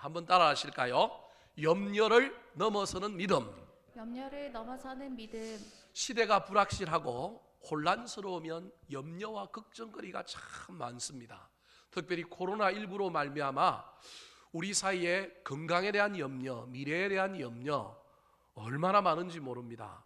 한번 따라 하실까요? 염려를 넘어서는 믿음. 염려를 넘어서는 믿음. 시대가 불확실하고 혼란스러우면 염려와 걱정거리가 참 많습니다. 특별히 코로나19로 말미암아 우리 사이에 건강에 대한 염려, 미래에 대한 염려 얼마나 많은지 모릅니다.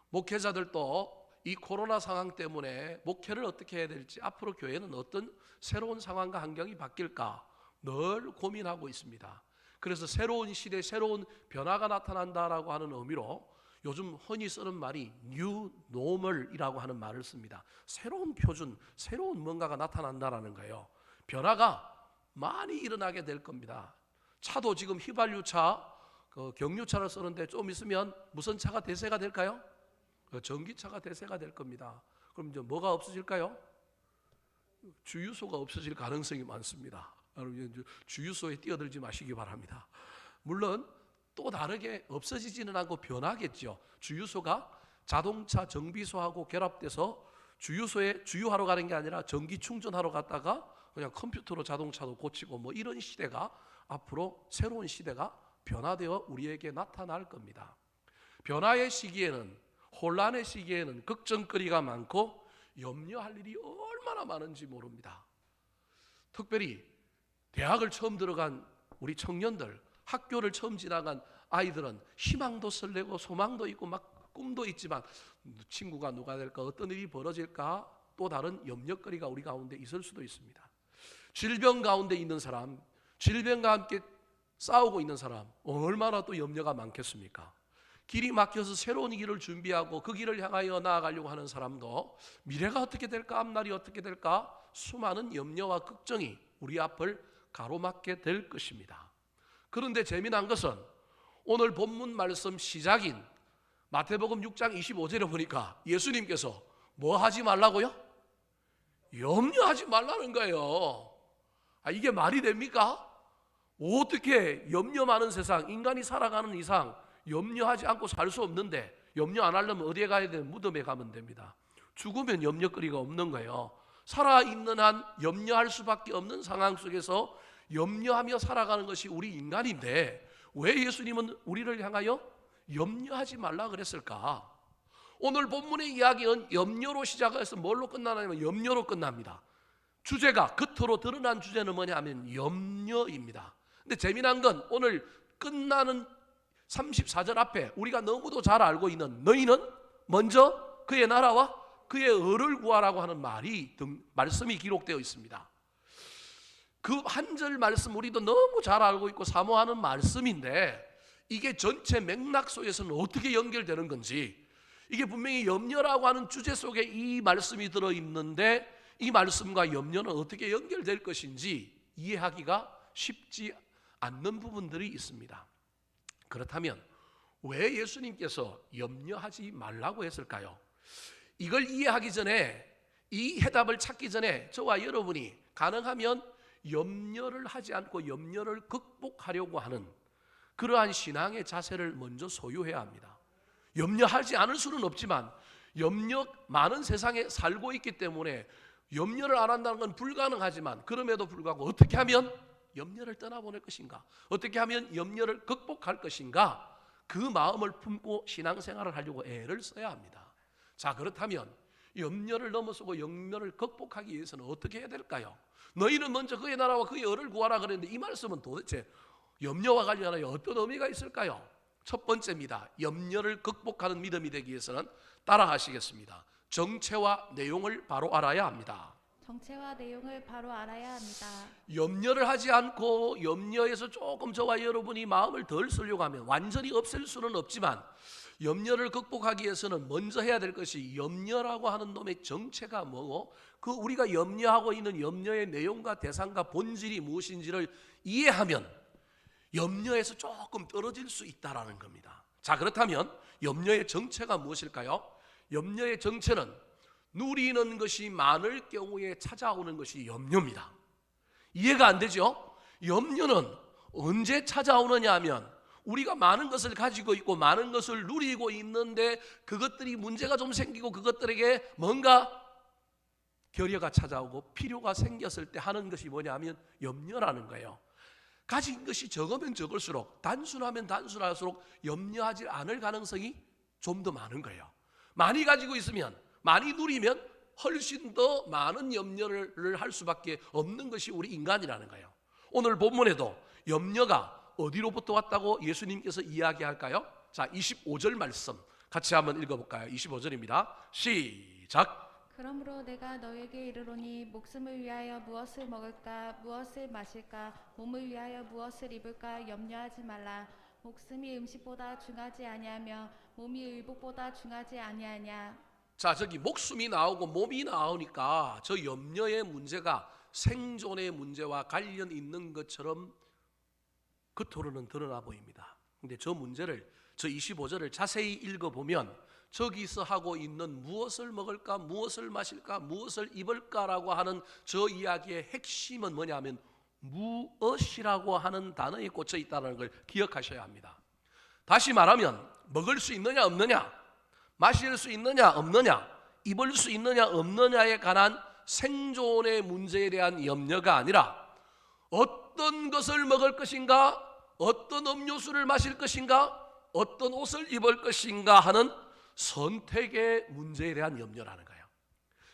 목회자들도 이 코로나 상황 때문에 목회를 어떻게 해야 될지, 앞으로 교회는 어떤 새로운 상황과 환경이 바뀔까 늘 고민하고 있습니다. 그래서 새로운 시대, 새로운 변화가 나타난다라고 하는 의미로 요즘 흔히 쓰는 말이 New Normal이라고 하는 말을 씁니다. 새로운 표준, 새로운 뭔가가 나타난다라는 거예요. 변화가 많이 일어나게 될 겁니다. 차도 지금 휘발유차, 경유차를 쓰는데 좀 있으면 무슨 차가 대세가 될까요? 전기차가 대세가 될 겁니다. 그럼 이제 뭐가 없어질까요? 주유소가 없어질 가능성이 많습니다. 여러분, 주유소에 뛰어들지 마시기 바랍니다. 물론 또 다르게 없어지지는 않고 변하겠죠. 주유소가 자동차 정비소하고 결합돼서 주유소에 주유하러 가는 게 아니라 전기 충전하러 갔다가 그냥 컴퓨터로 자동차도 고치고 뭐 이런 시대가 앞으로 새로운 시대가 변화되어 우리에게 나타날 겁니다. 변화의 시기에는, 혼란의 시기에는 걱정거리가 많고 염려할 일이 얼마나 많은지 모릅니다. 특별히 대학을 처음 들어간 우리 청년들, 학교를 처음 지나간 아이들은 희망도 설레고 소망도 있고 막 꿈도 있지만 친구가 누가 될까, 어떤 일이 벌어질까, 또 다른 염려거리가 우리 가운데 있을 수도 있습니다. 질병 가운데 있는 사람, 질병과 함께 싸우고 있는 사람 얼마나 또 염려가 많겠습니까? 길이 막혀서 새로운 길을 준비하고 그 길을 향하여 나아가려고 하는 사람도 미래가 어떻게 될까, 앞날이 어떻게 될까, 수많은 염려와 걱정이 우리 앞을 가로막게 될 것입니다. 그런데 재미난 것은 오늘 본문 말씀 시작인 마태복음 6장 25절에 보니까 예수님께서 뭐 하지 말라고요? 염려하지 말라는 거예요. 이게 말이 됩니까? 어떻게 염려 많은 세상, 인간이 살아가는 이상 염려하지 않고 살 수 없는데, 염려 안 하려면 어디에 가야 되는? 무덤에 가면 됩니다. 죽으면 염려거리가 없는 거예요. 살아있는 한 염려할 수밖에 없는 상황 속에서 염려하며 살아가는 것이 우리 인간인데 왜 예수님은 우리를 향하여 염려하지 말라 그랬을까? 오늘 본문의 이야기는 염려로 시작해서 뭘로 끝나냐면 염려로 끝납니다. 주제가, 겉으로 드러난 주제는 뭐냐 하면 염려입니다. 근데 재미난 건 오늘 끝나는 34절 앞에 우리가 너무도 잘 알고 있는 너희는 먼저 그의 나라와 그의 의를 구하라고 하는 말씀이 기록되어 있습니다. 그 한 절 말씀 우리도 너무 잘 알고 있고 사모하는 말씀인데 이게 전체 맥락 속에서는 어떻게 연결되는 건지, 이게 분명히 염려라고 하는 주제 속에 이 말씀이 들어있는데 이 말씀과 염려는 어떻게 연결될 것인지 이해하기가 쉽지 않는 부분들이 있습니다. 그렇다면 왜 예수님께서 염려하지 말라고 했을까요? 이걸 이해하기 전에, 이 해답을 찾기 전에 저와 여러분이 가능하면 염려를 하지 않고 염려를 극복하려고 하는 그러한 신앙의 자세를 먼저 소유해야 합니다. 염려하지 않을 수는 없지만 염려 많은 세상에 살고 있기 때문에 염려를 안 한다는 건 불가능하지만, 그럼에도 불구하고 어떻게 하면 염려를 떠나보낼 것인가, 어떻게 하면 염려를 극복할 것인가, 그 마음을 품고 신앙생활을 하려고 애를 써야 합니다. 자, 그렇다면 염려를 넘어서고 염려를 극복하기 위해서는 어떻게 해야 될까요? 너희는 먼저 그의 나라와 그의 의를 구하라 그랬는데 이 말씀은 도대체 염려와 관련하여 어떤 의미가 있을까요? 첫 번째입니다. 염려를 극복하는 믿음이 되기 위해서는 따라 하시겠습니다. 정체와 내용을 바로 알아야 합니다. 정체와 내용을 바로 알아야 합니다. 염려를 하지 않고 염려에서 조금 저와 여러분이 마음을 덜 쓰려고 하면, 완전히 없앨 수는 없지만 염려를 극복하기 위해서는 먼저 해야 될 것이 염려라고 하는 놈의 정체가 뭐고 그 우리가 염려하고 있는 염려의 내용과 대상과 본질이 무엇인지를 이해하면 염려에서 조금 떨어질 수 있다라는 겁니다. 자, 그렇다면 염려의 정체가 무엇일까요? 염려의 정체는 누리는 것이 많을 경우에 찾아오는 것이 염려입니다. 이해가 안 되죠? 염려는 언제 찾아오느냐 하면 우리가 많은 것을 가지고 있고 많은 것을 누리고 있는데 그것들이 문제가 좀 생기고 그것들에게 뭔가 결여가 찾아오고 필요가 생겼을 때 하는 것이 뭐냐 하면 염려라는 거예요. 가진 것이 적으면 적을수록, 단순하면 단순할수록 염려하지 않을 가능성이 좀 더 많은 거예요. 많이 가지고 있으면, 많이 누리면 훨씬 더 많은 염려를 할 수밖에 없는 것이 우리 인간이라는 거예요. 오늘 본문에도 염려가 어디로부터 왔다고 예수님께서 이야기할까요? 자, 25절 말씀 같이 한번 읽어볼까요? 25절입니다. 시작. 그러므로 내가 너에게 이르노니 목숨을 위하여 무엇을 먹을까 무엇을 마실까 몸을 위하여 무엇을 입을까 염려하지 말라. 목숨이 음식보다 중하지 아니하며 몸이 의복보다 중하지 아니하냐. 자, 저기 목숨이 나오고 몸이 나오니까 저 염려의 문제가 생존의 문제와 관련 있는 것처럼 겉으로는 드러나 보입니다. 근데 저 문제를, 저 25절을 자세히 읽어보면 저기서 하고 있는 무엇을 먹을까, 무엇을 마실까, 무엇을 입을까라고 하는 저 이야기의 핵심은 뭐냐면 무엇이라고 하는 단어에 꽂혀 있다는 걸 기억하셔야 합니다. 다시 말하면 먹을 수 있느냐 없느냐, 마실 수 있느냐 없느냐, 입을 수 있느냐 없느냐에 관한 생존의 문제에 대한 염려가 아니라 어떤 것을 먹을 것인가, 어떤 음료수를 마실 것인가, 어떤 옷을 입을 것인가 하는 선택의 문제에 대한 염려라는 거예요.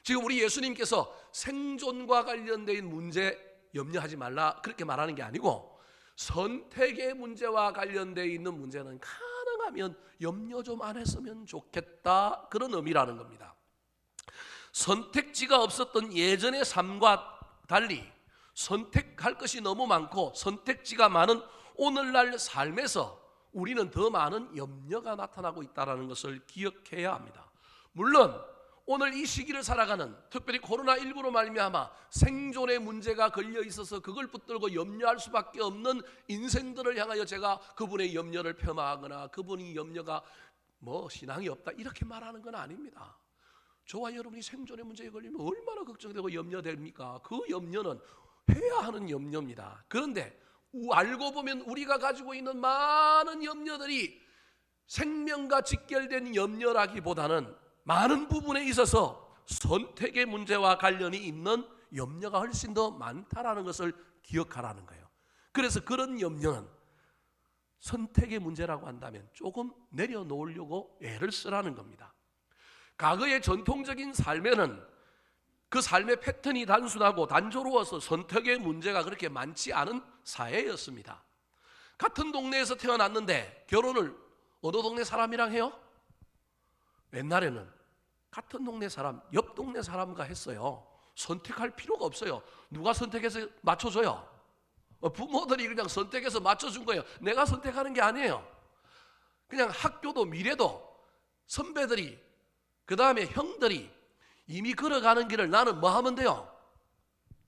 지금 우리 예수님께서 생존과 관련된 문제 염려하지 말라 그렇게 말하는 게 아니고, 선택의 문제와 관련되어 있는 문제는 가능하면 염려 좀 안 했으면 좋겠다, 그런 의미라는 겁니다. 선택지가 없었던 예전의 삶과 달리 선택할 것이 너무 많고 선택지가 많은 오늘날 삶에서 우리는 더 많은 염려가 나타나고 있다는 것을 기억해야 합니다. 물론 오늘 이 시기를 살아가는, 특별히 코로나19로 말미암아 생존의 문제가 걸려 있어서 그걸 붙들고 염려할 수밖에 없는 인생들을 향하여 제가 그분의 염려를 폄하하거나 그분이 염려가 신앙이 없다 이렇게 말하는 건 아닙니다. 저와 여러분이 생존의 문제에 걸리면 얼마나 걱정되고 염려됩니까? 그 염려는 해야 하는 염려입니다. 그런데 알고 보면 우리가 가지고 있는 많은 염려들이 생명과 직결된 염려라기보다는 많은 부분에 있어서 선택의 문제와 관련이 있는 염려가 훨씬 더 많다라는 것을 기억하라는 거예요. 그래서 그런 염려는 선택의 문제라고 한다면 조금 내려놓으려고 애를 쓰라는 겁니다. 과거의 전통적인 삶에는 그 삶의 패턴이 단순하고 단조로워서 선택의 문제가 그렇게 많지 않은 사회였습니다. 같은 동네에서 태어났는데 결혼을 어느 동네 사람이랑 해요? 옛날에는 같은 동네 사람, 옆 동네 사람과 했어요. 선택할 필요가 없어요. 누가 선택해서 맞춰줘요? 부모들이 그냥 선택해서 맞춰준 거예요. 내가 선택하는 게 아니에요. 그냥 학교도 미래도 선배들이, 그 다음에 형들이 이미 걸어가는 길을 나는 뭐 하면 돼요?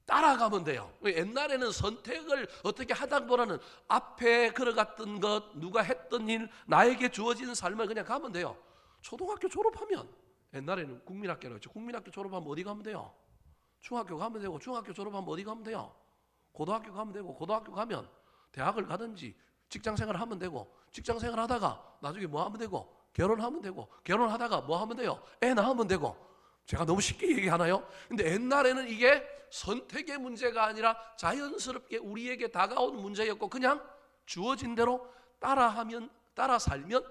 따라가면 돼요. 옛날에는 선택을 어떻게 하다보다는 앞에 걸어갔던 것, 누가 했던 일, 나에게 주어진 삶을 그냥 가면 돼요. 초등학교 졸업하면, 옛날에는 국민학교라고 했죠. 국민학교 졸업하면 어디 가면 돼요? 중학교 가면 되고, 중학교 졸업하면 어디 가면 돼요? 고등학교 가면 되고, 고등학교 가면 대학을 가든지 직장생활을 하면 되고, 직장생활 하다가 나중에 뭐 하면 되고, 결혼하면 되고, 결혼하다가 뭐 하면 돼요? 애 낳으면 되고. 제가 너무 쉽게 얘기하나요? 근데 옛날에는 이게 선택의 문제가 아니라 자연스럽게 우리에게 다가온 문제였고 그냥 주어진 대로 따라 살면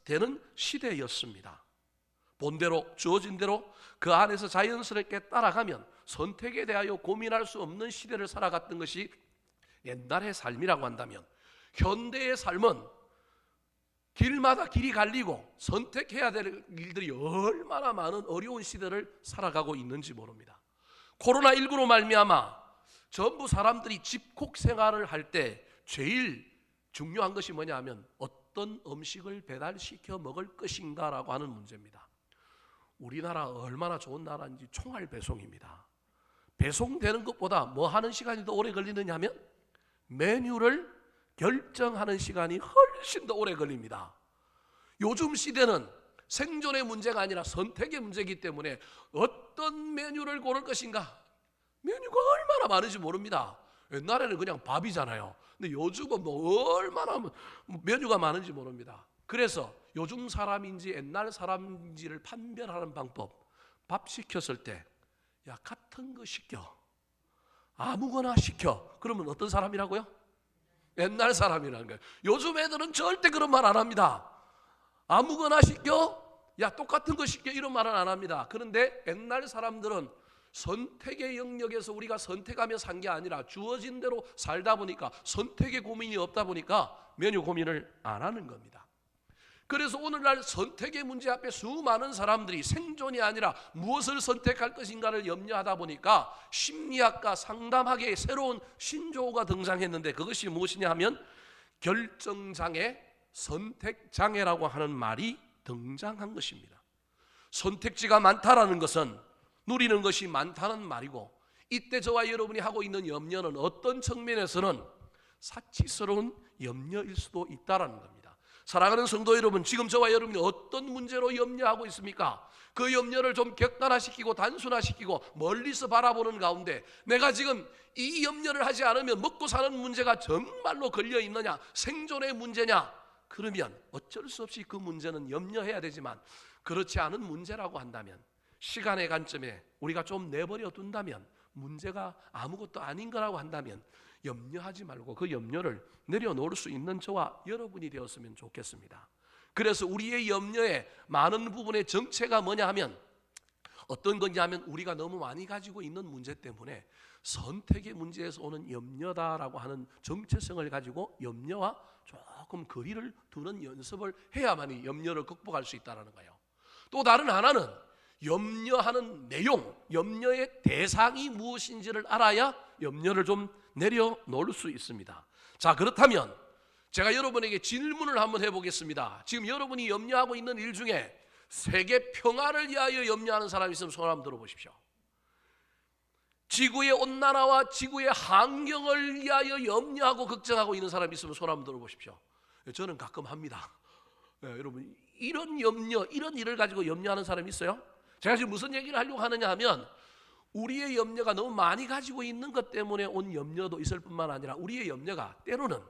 되는 시대였습니다. 본대로 주어진 대로 그 안에서 자연스럽게 따라가면 선택에 대하여 고민할 수 없는 시대를 살아갔던 것이 옛날의 삶이라고 한다면, 현대의 삶은 길마다 길이 갈리고 선택해야 될 일들이 얼마나 많은 어려운 시대를 살아가고 있는지 모릅니다. 코로나19로 말미암아 전부 사람들이 집콕 생활을 할 때 제일 중요한 것이 뭐냐 하면 어떤 음식을 배달시켜 먹을 것인가라고 하는 문제입니다. 우리나라 얼마나 좋은 나라인지 총알 배송입니다. 배송되는 것보다 뭐 하는 시간이 더 오래 걸리느냐 하면 메뉴를 결정하는 시간이 훨씬 더 오래 걸립니다. 요즘 시대는 생존의 문제가 아니라 선택의 문제이기 때문에 어떤 메뉴를 고를 것인가, 메뉴가 얼마나 많은지 모릅니다. 옛날에는 그냥 밥이잖아요. 근데 요즘은 뭐 얼마나 메뉴가 많은지 모릅니다. 그래서 요즘 사람인지 옛날 사람인지를 판별하는 방법, 밥 시켰을 때 야 같은 거 시켜, 아무거나 시켜. 그러면 어떤 사람이라고요? 옛날 사람이라는 거예요. 요즘 애들은 절대 그런 말 안 합니다. 아무거나 시켜? 야, 똑같은 거 시켜? 이런 말은 안 합니다. 그런데 옛날 사람들은 선택의 영역에서 우리가 선택하며 산 게 아니라 주어진 대로 살다 보니까 선택의 고민이 없다 보니까 메뉴 고민을 안 하는 겁니다. 그래서 오늘날 선택의 문제 앞에 수많은 사람들이 생존이 아니라 무엇을 선택할 것인가를 염려하다 보니까 심리학과 상담학의 새로운 신조어가 등장했는데, 그것이 무엇이냐 하면 결정장애, 선택장애라고 하는 말이 등장한 것입니다. 선택지가 많다라는 것은 누리는 것이 많다는 말이고, 이때 저와 여러분이 하고 있는 염려는 어떤 측면에서는 사치스러운 염려일 수도 있다라는 겁니다. 사랑하는 성도 여러분, 지금 저와 여러분이 어떤 문제로 염려하고 있습니까? 그 염려를 좀 객관화시키고 단순화시키고 멀리서 바라보는 가운데 내가 지금 이 염려를 하지 않으면 먹고 사는 문제가 정말로 걸려 있느냐, 생존의 문제냐, 그러면 어쩔 수 없이 그 문제는 염려해야 되지만, 그렇지 않은 문제라고 한다면, 시간의 관점에 우리가 좀 내버려 둔다면, 문제가 아무것도 아닌 거라고 한다면 염려하지 말고 그 염려를 내려놓을 수 있는 저와 여러분이 되었으면 좋겠습니다. 그래서 우리의 염려의 많은 부분의 정체가 뭐냐 하면 어떤 거냐 하면 우리가 너무 많이 가지고 있는 문제 때문에 선택의 문제에서 오는 염려다라고 하는 정체성을 가지고 염려와 조금 거리를 두는 연습을 해야만이 염려를 극복할 수 있다는 거예요. 또 다른 하나는 염려하는 내용, 염려의 대상이 무엇인지를 알아야 염려를 좀 내려놓을 수 있습니다. 자, 그렇다면 제가 여러분에게 질문을 한번 해보겠습니다. 지금 여러분이 염려하고 있는 일 중에 세계 평화를 위하여 염려하는 사람이 있으면 손 한번 들어보십시오. 지구의 온난화와 지구의 환경을 위하여 염려하고 걱정하고 있는 사람이 있으면 손 한번 들어보십시오. 저는 가끔 합니다. 여러분, 이런 염려, 이런 일을 가지고 염려하는 사람이 있어요? 제가 지금 무슨 얘기를 하려고 하느냐 하면, 우리의 염려가 너무 많이 가지고 있는 것 때문에 온 염려도 있을 뿐만 아니라 우리의 염려가 때로는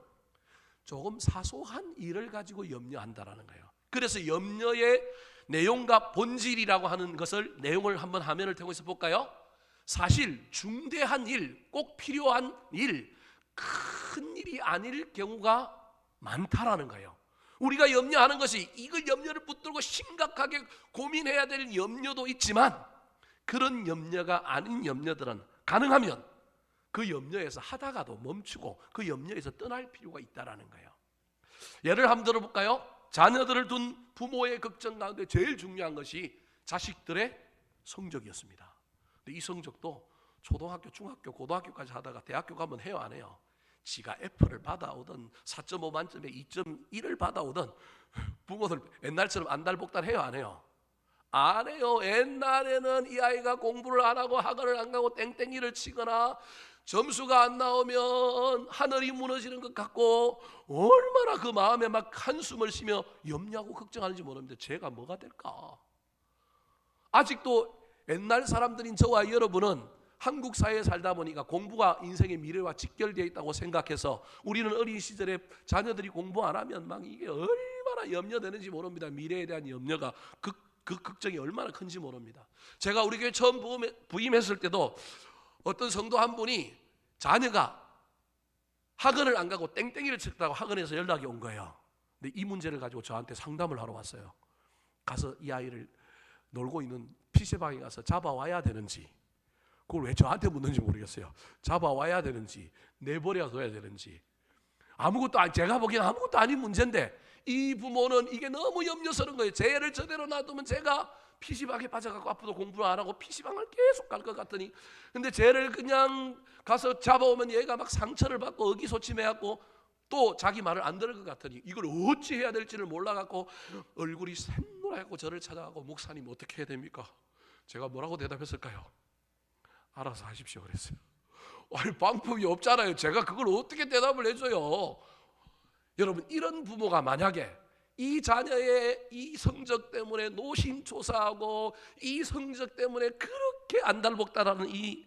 조금 사소한 일을 가지고 염려한다라는 거예요. 그래서 염려의 내용과 본질이라고 하는 것을, 내용을 한번 화면을 통해서 볼까요? 사실 중대한 일, 꼭 필요한 일, 큰 일이 아닐 경우가 많다라는 거예요. 우리가 염려하는 것이, 이걸 염려를 붙들고 심각하게 고민해야 될 염려도 있지만, 그런 염려가 아닌 염려들은 가능하면 그 염려에서 하다가도 멈추고 그 염려에서 떠날 필요가 있다라는 거예요. 예를 한번 들어볼까요? 자녀들을 둔 부모의 걱정 가운데 제일 중요한 것이 자식들의 성적이었습니다. 근데 이 성적도 초등학교, 중학교, 고등학교까지 하다가 대학교 가면 해요, 안 해요? 지가 F를 받아오든 4.5 만점에 2.1을 받아오든 부모들 옛날처럼 안달복달 해요, 안 해요? 안 해요. 옛날에는 이 아이가 공부를 안 하고 학원을 안 가고 땡땡이를 치거나 점수가 안 나오면 하늘이 무너지는 것 같고 얼마나 그 마음에 막 한숨을 쉬며 염려하고 걱정하는지 모르는데 제가 뭐가 될까? 아직도 옛날 사람들인 저와 여러분은 한국 사회에 살다 보니까 공부가 인생의 미래와 직결되어 있다고 생각해서 우리는 어린 시절에 자녀들이 공부 안 하면 막 이게 얼마나 염려되는지 모릅니다. 미래에 대한 염려가 그 걱정이 얼마나 큰지 모릅니다. 제가 우리 교회 처음 부임했을 때도 어떤 성도 한 분이 자녀가 학원을 안 가고 땡땡이를 쳤다고 학원에서 연락이 온 거예요. 근데 이 문제를 가지고 저한테 상담을 하러 왔어요. 가서 이 아이를 놀고 있는 PC방에 가서 잡아와야 되는지, 그걸 왜 저한테 묻는지 모르겠어요. 잡아와야 되는지 내버려 둬야 되는지, 제가 보기엔 아무것도 아닌 문제인데 이 부모는 이게 너무 염려스러운 거예요. 제 애를 저대로 놔두면 제가 PC방에 빠져갖고 앞으로 공부를 안 하고 PC방을 계속 갈 것 같더니, 근데 쟤를 그냥 가서 잡아오면 얘가 막 상처를 받고 의기소침해갖고 또 자기 말을 안 들을 것 같더니 이걸 어찌 해야 될지를 몰라갖고 얼굴이 샛노랗고 저를 찾아가고, 목사님 어떻게 해야 됩니까? 제가 뭐라고 대답했을까요? 알아서 하십시오 그랬어요. 아니, 방법이 없잖아요. 제가 그걸 어떻게 대답을 해줘요? 여러분, 이런 부모가 만약에 이 자녀의 이 성적 때문에 노심초사하고 이 성적 때문에 그렇게 안달복달하는 이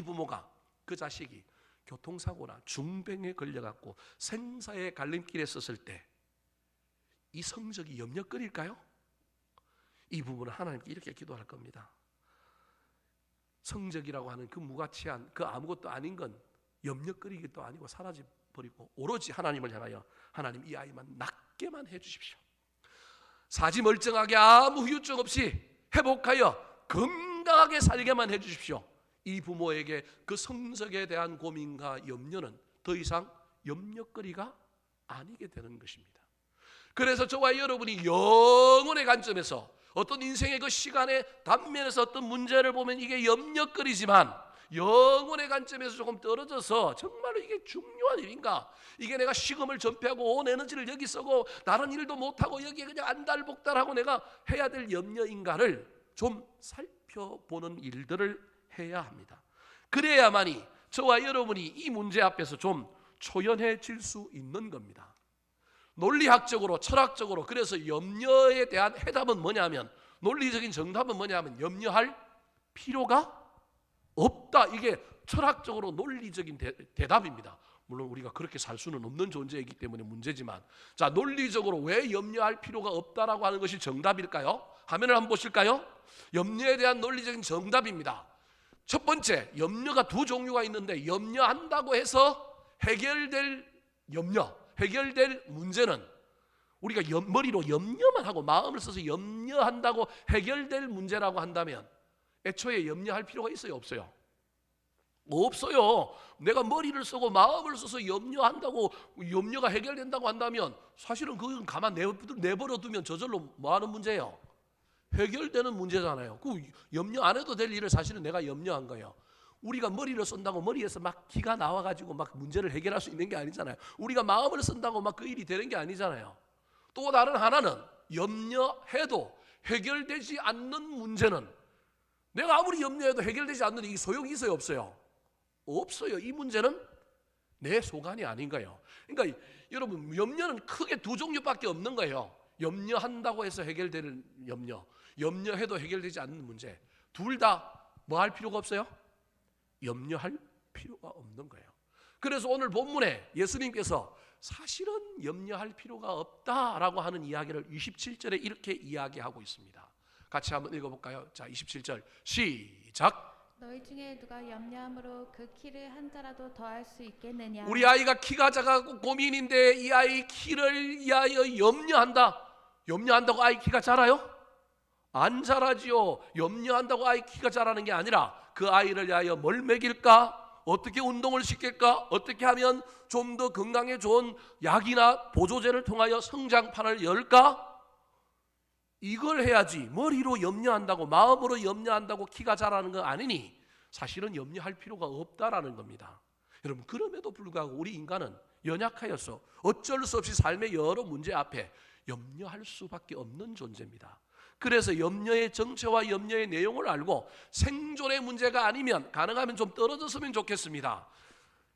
부모가, 그 자식이 교통사고나 중병에 걸려갖고 생사의 갈림길에 섰을 때 이 성적이 염려거릴까요? 이 부분은 하나님께 이렇게 기도할 겁니다. 성적이라고 하는 그 무가치한, 그 아무것도 아닌 건 염려거리기도 아니고 버리고 오로지 하나님을 향하여 하나님 이 아이만 낫게만 해주십시오. 사지 멀쩡하게 아무 후유증 없이 회복하여 건강하게 살게만 해주십시오. 이 부모에게 그 성적에 대한 고민과 염려는 더 이상 염려거리가 아니게 되는 것입니다. 그래서 저와 여러분이 영혼의 관점에서 어떤 인생의 그 시간의 단면에서 어떤 문제를 보면 이게 염려거리지만 영혼의 관점에서 조금 떨어져서 정말로 이게 중요한 일인가? 이게 내가 식음을 전폐하고 온 에너지를 여기 쓰고 다른 일도 못하고 여기에 그냥 안달복달하고 내가 해야 될 염려인가를 좀 살펴보는 일들을 해야 합니다. 그래야만이 저와 여러분이 이 문제 앞에서 좀 초연해질 수 있는 겁니다. 논리학적으로 철학적으로 그래서 염려에 대한 해답은 뭐냐면 논리적인 정답은 뭐냐면 염려할 필요가 없다. 이게 철학적으로 논리적인 대답입니다. 물론 우리가 그렇게 살 수는 없는 존재이기 때문에 문제지만 자 논리적으로 왜 염려할 필요가 없다라고 하는 것이 정답일까요? 화면을 한번 보실까요? 염려에 대한 논리적인 정답입니다. 첫 번째 염려가 두 종류가 있는데 염려한다고 해서 해결될 염려 해결될 문제는 우리가 머리로 염려만 하고 마음을 써서 염려한다고 해결될 문제라고 한다면 애초에 염려할 필요가 있어요? 없어요? 없어요. 내가 머리를 쓰고 마음을 써서 염려한다고 염려가 해결된다고 한다면 사실은 그건 가만 내버려 두면 저절로 뭐하는 문제예요? 해결되는 문제잖아요. 그 염려 안 해도 될 일을 사실은 내가 염려한 거예요. 우리가 머리를 쓴다고 머리에서 막 기가 나와가지고 막 문제를 해결할 수 있는 게 아니잖아요. 우리가 마음을 쓴다고 막 그 일이 되는 게 아니잖아요. 또 다른 하나는 염려해도 해결되지 않는 문제는 내가 아무리 염려해도 해결되지 않는 이게 소용이 있어요? 없어요? 없어요. 이 문제는 내 소관이 아닌 거예요. 그러니까 여러분 염려는 크게 두 종류밖에 없는 거예요. 염려한다고 해서 해결되는 염려, 염려해도 해결되지 않는 문제. 둘 다 뭐 할 필요가 없어요? 염려할 필요가 없는 거예요. 그래서 오늘 본문에 예수님께서 사실은 염려할 필요가 없다라고 하는 이야기를 27절에 이렇게 이야기하고 있습니다. 같이 한번 읽어볼까요? 자, 27절 시작. 너희 중에 누가 염려함으로 그 키를 한 자라도 더할 수 있겠느냐? 우리 아이가 키가 작아고 고민인데 이 아이 키를 위하여 염려한다고 아이 키가 자라요? 안 자라지요. 염려한다고 아이 키가 자라는 게 아니라 그 아이를 위하여 뭘 먹일까? 어떻게 운동을 시킬까? 어떻게 하면 좀 더 건강에 좋은 약이나 보조제를 통하여 성장판을 열까? 이걸 해야지. 머리로 염려한다고 마음으로 염려한다고 키가 자라는 거 아니니 사실은 염려할 필요가 없다라는 겁니다. 여러분 그럼에도 불구하고 우리 인간은 연약하여서 어쩔 수 없이 삶의 여러 문제 앞에 염려할 수밖에 없는 존재입니다. 그래서 염려의 정체와 염려의 내용을 알고 생존의 문제가 아니면 가능하면 좀 떨어졌으면 좋겠습니다.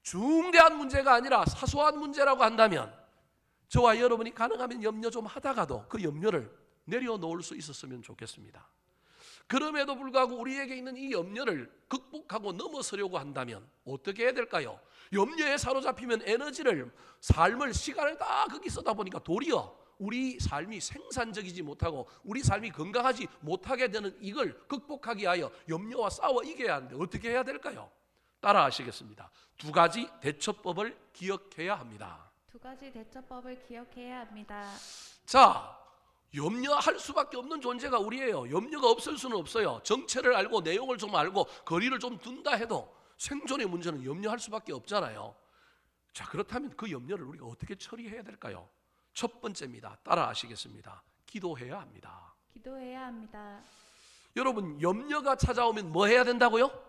중대한 문제가 아니라 사소한 문제라고 한다면 저와 여러분이 가능하면 염려 좀 하다가도 그 염려를 내려놓을 수 있었으면 좋겠습니다. 그럼에도 불구하고 우리에게 있는 이 염려를 극복하고 넘어서려고 한다면 어떻게 해야 될까요? 염려에 사로잡히면 에너지를 삶을 시간을 다 거기 쓰다 보니까 도리어 우리 삶이 생산적이지 못하고 우리 삶이 건강하지 못하게 되는 이걸 극복하기 위하여 염려와 싸워 이겨야 하는데 어떻게 해야 될까요? 따라 하시겠습니다. 두 가지 대처법을 기억해야 합니다. 두 가지 대처법을 기억해야 합니다. 자, 염려할 수밖에 없는 존재가 우리예요. 염려가 없을 수는 없어요. 정체를 알고 내용을 좀 알고 거리를 좀 둔다 해도 생존의 문제는 염려할 수밖에 없잖아요. 자, 그렇다면 그 염려를 우리가 어떻게 처리해야 될까요? 첫 번째입니다. 따라 하시겠습니다. 기도해야 합니다. 기도해야 합니다. 여러분 염려가 찾아오면 뭐 해야 된다고요?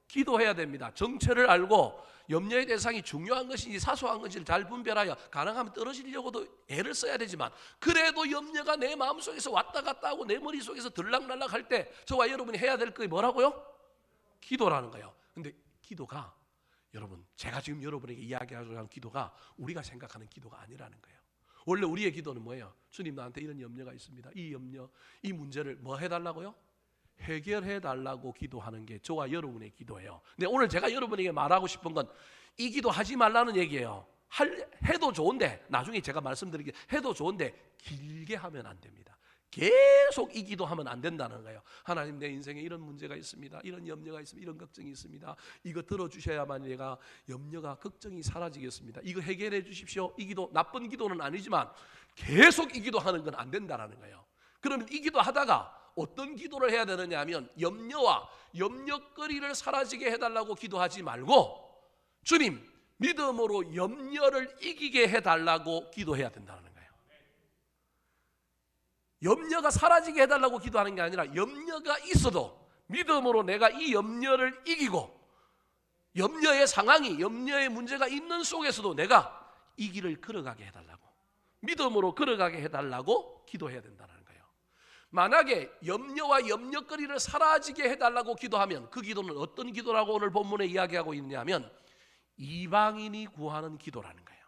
기도해야 됩니다. 정체를 알고 염려의 대상이 중요한 것인지 사소한 것인지를 잘 분별하여 가능하면 떨어지려고도 애를 써야 되지만 그래도 염려가 내 마음속에서 왔다 갔다 하고 내 머릿속에서 들락날락 할 때 저와 여러분이 해야 될 게 뭐라고요? 기도라는 거예요. 근데 기도가 여러분 제가 지금 여러분에게 이야기하려고 하는 기도가 우리가 생각하는 기도가 아니라는 거예요. 원래 우리의 기도는 뭐예요? 주님 나한테 이런 염려가 있습니다. 이 염려, 이 문제를 뭐 해달라고요? 해결해 달라고 기도하는 게 저와 여러분의 기도예요. 근데 오늘 제가 여러분에게 말하고 싶은 건 이 기도 하지 말라는 얘기예요. 해도 좋은데 나중에 제가 말씀드리게 해도 좋은데 길게 하면 안 됩니다. 계속 이 기도하면 안 된다는 거예요. 하나님, 내 인생에 이런 문제가 있습니다. 이런 염려가 있습니다. 이런 걱정이 있습니다. 이거 들어주셔야만 내가 염려가 걱정이 사라지겠습니다. 이거 해결해 주십시오. 이 기도, 나쁜 기도는 아니지만 계속 이 기도하는 건 안 된다는 거예요. 그러면 이 기도하다가 어떤 기도를 해야 되느냐 하면 염려와 염려거리를 사라지게 해달라고 기도하지 말고 주님, 믿음으로 염려를 이기게 해달라고 기도해야 된다는 거예요. 염려가 사라지게 해달라고 기도하는 게 아니라 염려가 있어도 믿음으로 내가 이 염려를 이기고 염려의 상황이, 염려의 문제가 있는 속에서도 내가 이 길을 걸어가게 해달라고, 믿음으로 걸어가게 해달라고 기도해야 된다는 거예요. 만약에 염려와 염려거리를 사라지게 해달라고 기도하면 그 기도는 어떤 기도라고 오늘 본문에 이야기하고 있냐면 이방인이 구하는 기도라는 거예요.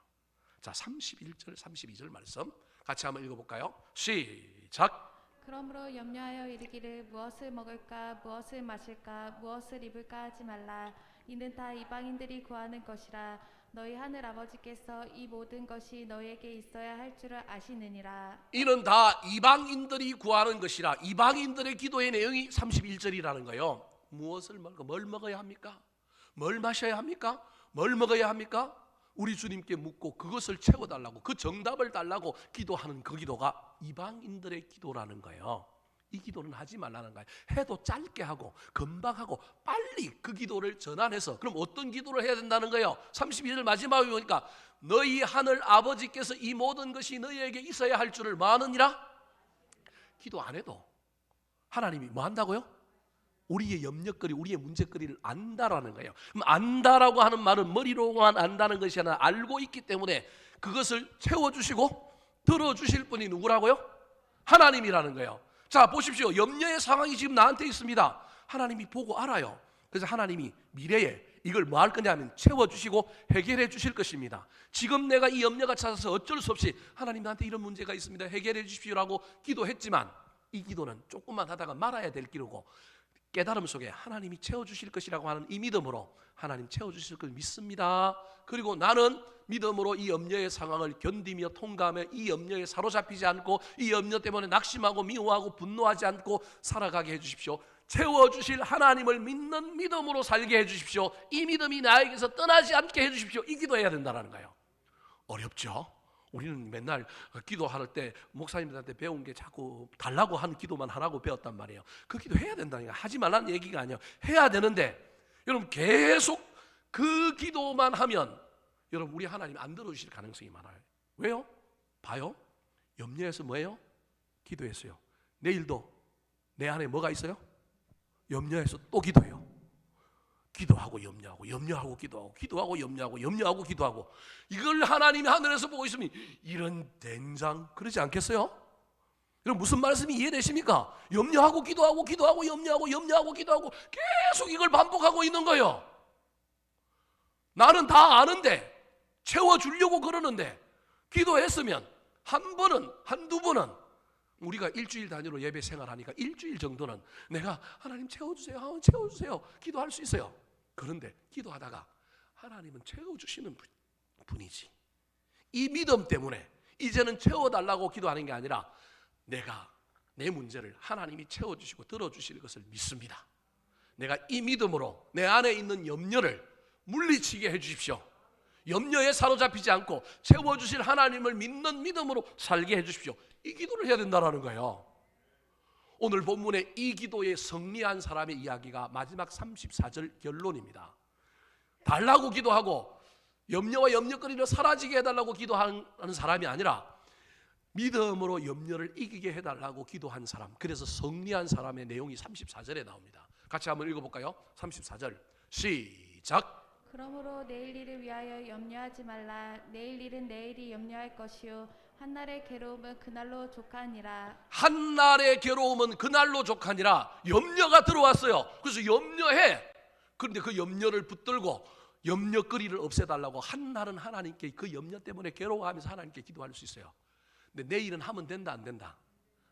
자, 31절 32절 말씀 같이 한번 읽어볼까요? 시작. 그러므로 염려하여 이르기를 무엇을 먹을까 무엇을 마실까 무엇을 입을까 하지 말라. 이는 다 이방인들이 구하는 것이라. 너희 하늘 아버지께서 이 모든 것이 너희에게 있어야 할 줄을 아시느니라. 이는 다 이방인들이 구하는 것이라. 이방인들의 기도의 내용이 31절이라는 거예요. 무엇을 먹을까? 뭘 먹어야 합니까? 뭘 마셔야 합니까? 뭘 먹어야 합니까? 우리 주님께 묻고 그것을 채워달라고, 그 정답을 달라고 기도하는 그 기도가 이방인들의 기도라는 거예요. 이 기도는 하지 말라는 거예요. 해도 짧게 하고 금방 하고 빨리 그 기도를 전환해서, 그럼 어떤 기도를 해야 된다는 거예요? 32절 마지막에 보니까 너희 하늘 아버지께서 이 모든 것이 너희에게 있어야 할 줄을 뭐 하느니라? 기도 안 해도 하나님이 뭐 한다고요? 우리의 염려거리, 우리의 문제거리를 안다라는 거예요. 그럼 안다라고 하는 말은 머리로만 안다는 것이 아니라 알고 있기 때문에 그것을 채워주시고 들어주실 분이 누구라고요? 하나님이라는 거예요. 자, 보십시오. 염려의 상황이 지금 나한테 있습니다. 하나님이 보고 알아요. 그래서 하나님이 미래에 이걸 뭐 할 거냐 하면 채워주시고 해결해 주실 것입니다. 지금 내가 이 염려가 찾아서 어쩔 수 없이 하나님, 나한테 이런 문제가 있습니다, 해결해 주십시오라고 기도했지만 이 기도는 조금만 하다가 말아야 될 기도고, 깨달음 속에 하나님이 채워주실 것이라고 하는 이 믿음으로 하나님 채워주실 걸 믿습니다. 그리고 나는 믿음으로 이 염려의 상황을 견디며 통과하며 이 염려에 사로잡히지 않고 이 염려 때문에 낙심하고 미워하고 분노하지 않고 살아가게 해주십시오. 채워주실 하나님을 믿는 믿음으로 살게 해주십시오. 이 믿음이 나에게서 떠나지 않게 해주십시오. 이 기도해야 된다는 거예요. 어렵죠? 우리는 맨날 기도할 때 목사님들한테 배운 게 자꾸 달라고 하는 기도만 하라고 배웠단 말이에요. 그 기도 해야 된다니까. 하지 말라는 얘기가 아니에요. 해야 되는데 여러분 계속 그 기도만 하면 여러분 우리 하나님 안 들어주실 가능성이 많아요. 왜요? 봐요. 염려해서 뭐예요? 기도했어요. 내일도 내 안에 뭐가 있어요? 염려해서 또 기도해요. 기도하고 염려하고 염려하고 기도하고 기도하고 염려하고 염려하고 기도하고, 이걸 하나님이 하늘에서 보고 있으면 이런 된장 그러지 않겠어요? 여러분 무슨 말씀이 이해되십니까? 염려하고 기도하고 기도하고 염려하고 염려하고 기도하고 계속 이걸 반복하고 있는 거예요. 나는 다 아는데 채워주려고 그러는데 기도했으면 한 번은 한두 번은, 우리가 일주일 단위로 예배 생활하니까 일주일 정도는 내가 하나님 채워주세요, 채워주세요 기도할 수 있어요. 그런데 기도하다가 하나님은 채워주시는 분이지, 이 믿음 때문에 이제는 채워달라고 기도하는 게 아니라 내가 내 문제를 하나님이 채워주시고 들어주실 것을 믿습니다. 내가 이 믿음으로 내 안에 있는 염려를 물리치게 해주십시오. 염려에 사로잡히지 않고 채워주실 하나님을 믿는 믿음으로 살게 해주십시오. 이 기도를 해야 된다는 거예요. 오늘 본문의 이 기도에 승리한 사람의 이야기가 마지막 34절 결론입니다. 달라고 기도하고 염려와 염려거리를 사라지게 해달라고 기도하는 사람이 아니라 믿음으로 염려를 이기게 해달라고 기도한 사람, 그래서 승리한 사람의 내용이 34절에 나옵니다. 같이 한번 읽어볼까요? 34절 시작. 그러므로 내일 일을 위하여 염려하지 말라. 내일 일은 내일이 염려할 것이요 한날의 괴로움은 그날로 족하니라. 한날의 괴로움은 그날로 족하니라. 염려가 들어왔어요. 그래서 염려해. 그런데 그 염려를 붙들고 염려거리를 없애달라고 한날은 하나님께 그 염려 때문에 괴로워하면서 하나님께 기도할 수 있어요. 근데 내일은 하면 된다 안 된다?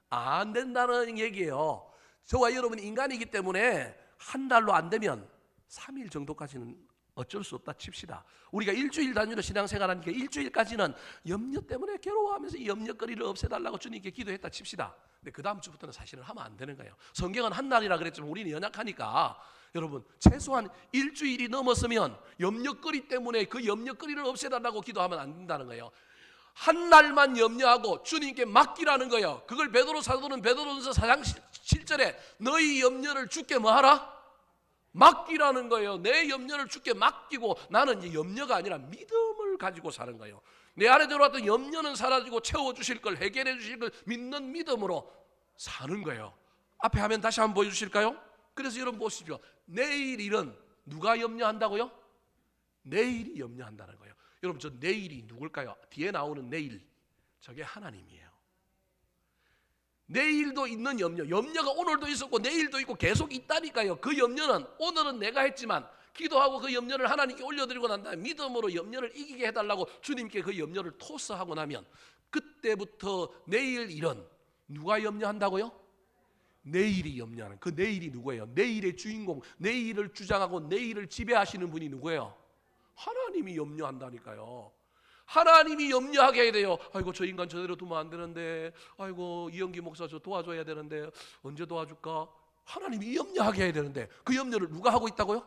안 된다는 얘기예요. 저와 여러분이 인간이기 때문에 한 달로 안 되면 3일 정도까지는 어쩔 수 없다 칩시다. 우리가 일주일 단위로 신앙생활하니까 일주일까지는 염려 때문에 괴로워하면서 이 염려거리를 없애달라고 주님께 기도했다 칩시다. 근데 그 다음 주부터는 사실은 하면 안 되는 거예요. 성경은 한 날이라 그랬지만 우리는 연약하니까 여러분 최소한 일주일이 넘었으면 염려거리 때문에 그 염려거리를 없애달라고 기도하면 안 된다는 거예요. 한 날만 염려하고 주님께 맡기라는 거예요. 그걸 베드로 사도는 베드로전서 4장 7절에 너희 염려를 주께 뭐하라? 맡기라는 거예요. 내 염려를 주께 맡기고 나는 이제 염려가 아니라 믿음을 가지고 사는 거예요. 내 안에 들어왔던 염려는 사라지고 채워주실 걸, 해결해 주실 걸 믿는 믿음으로 사는 거예요. 앞에 화면 다시 한번 보여주실까요? 그래서 여러분 보십시오. 내일 일은 누가 염려한다고요? 내일이 염려한다는 거예요. 여러분 저 내일이 누굴까요? 뒤에 나오는 내일, 저게 하나님이에요. 내일도 있는 염려, 염려가 오늘도 있었고 내일도 있고 계속 있다니까요. 그 염려는 오늘은 내가 했지만 기도하고 그 염려를 하나님께 올려드리고 난 다음에 믿음으로 염려를 이기게 해달라고 주님께 그 염려를 토스하고 나면 그때부터 내일 일은 누가 염려한다고요? 내일이 염려하는, 그 내일이 누구예요? 내일의 주인공, 내일을 주장하고 내일을 지배하시는 분이 누구예요? 하나님이 염려한다니까요. 하나님이 염려하게 해야 돼요. 아이고 저 인간 저대로 두면 안 되는데, 아이고 이영기 목사 저 도와줘야 되는데 언제 도와줄까? 하나님이 염려하게 해야 되는데 그 염려를 누가 하고 있다고요?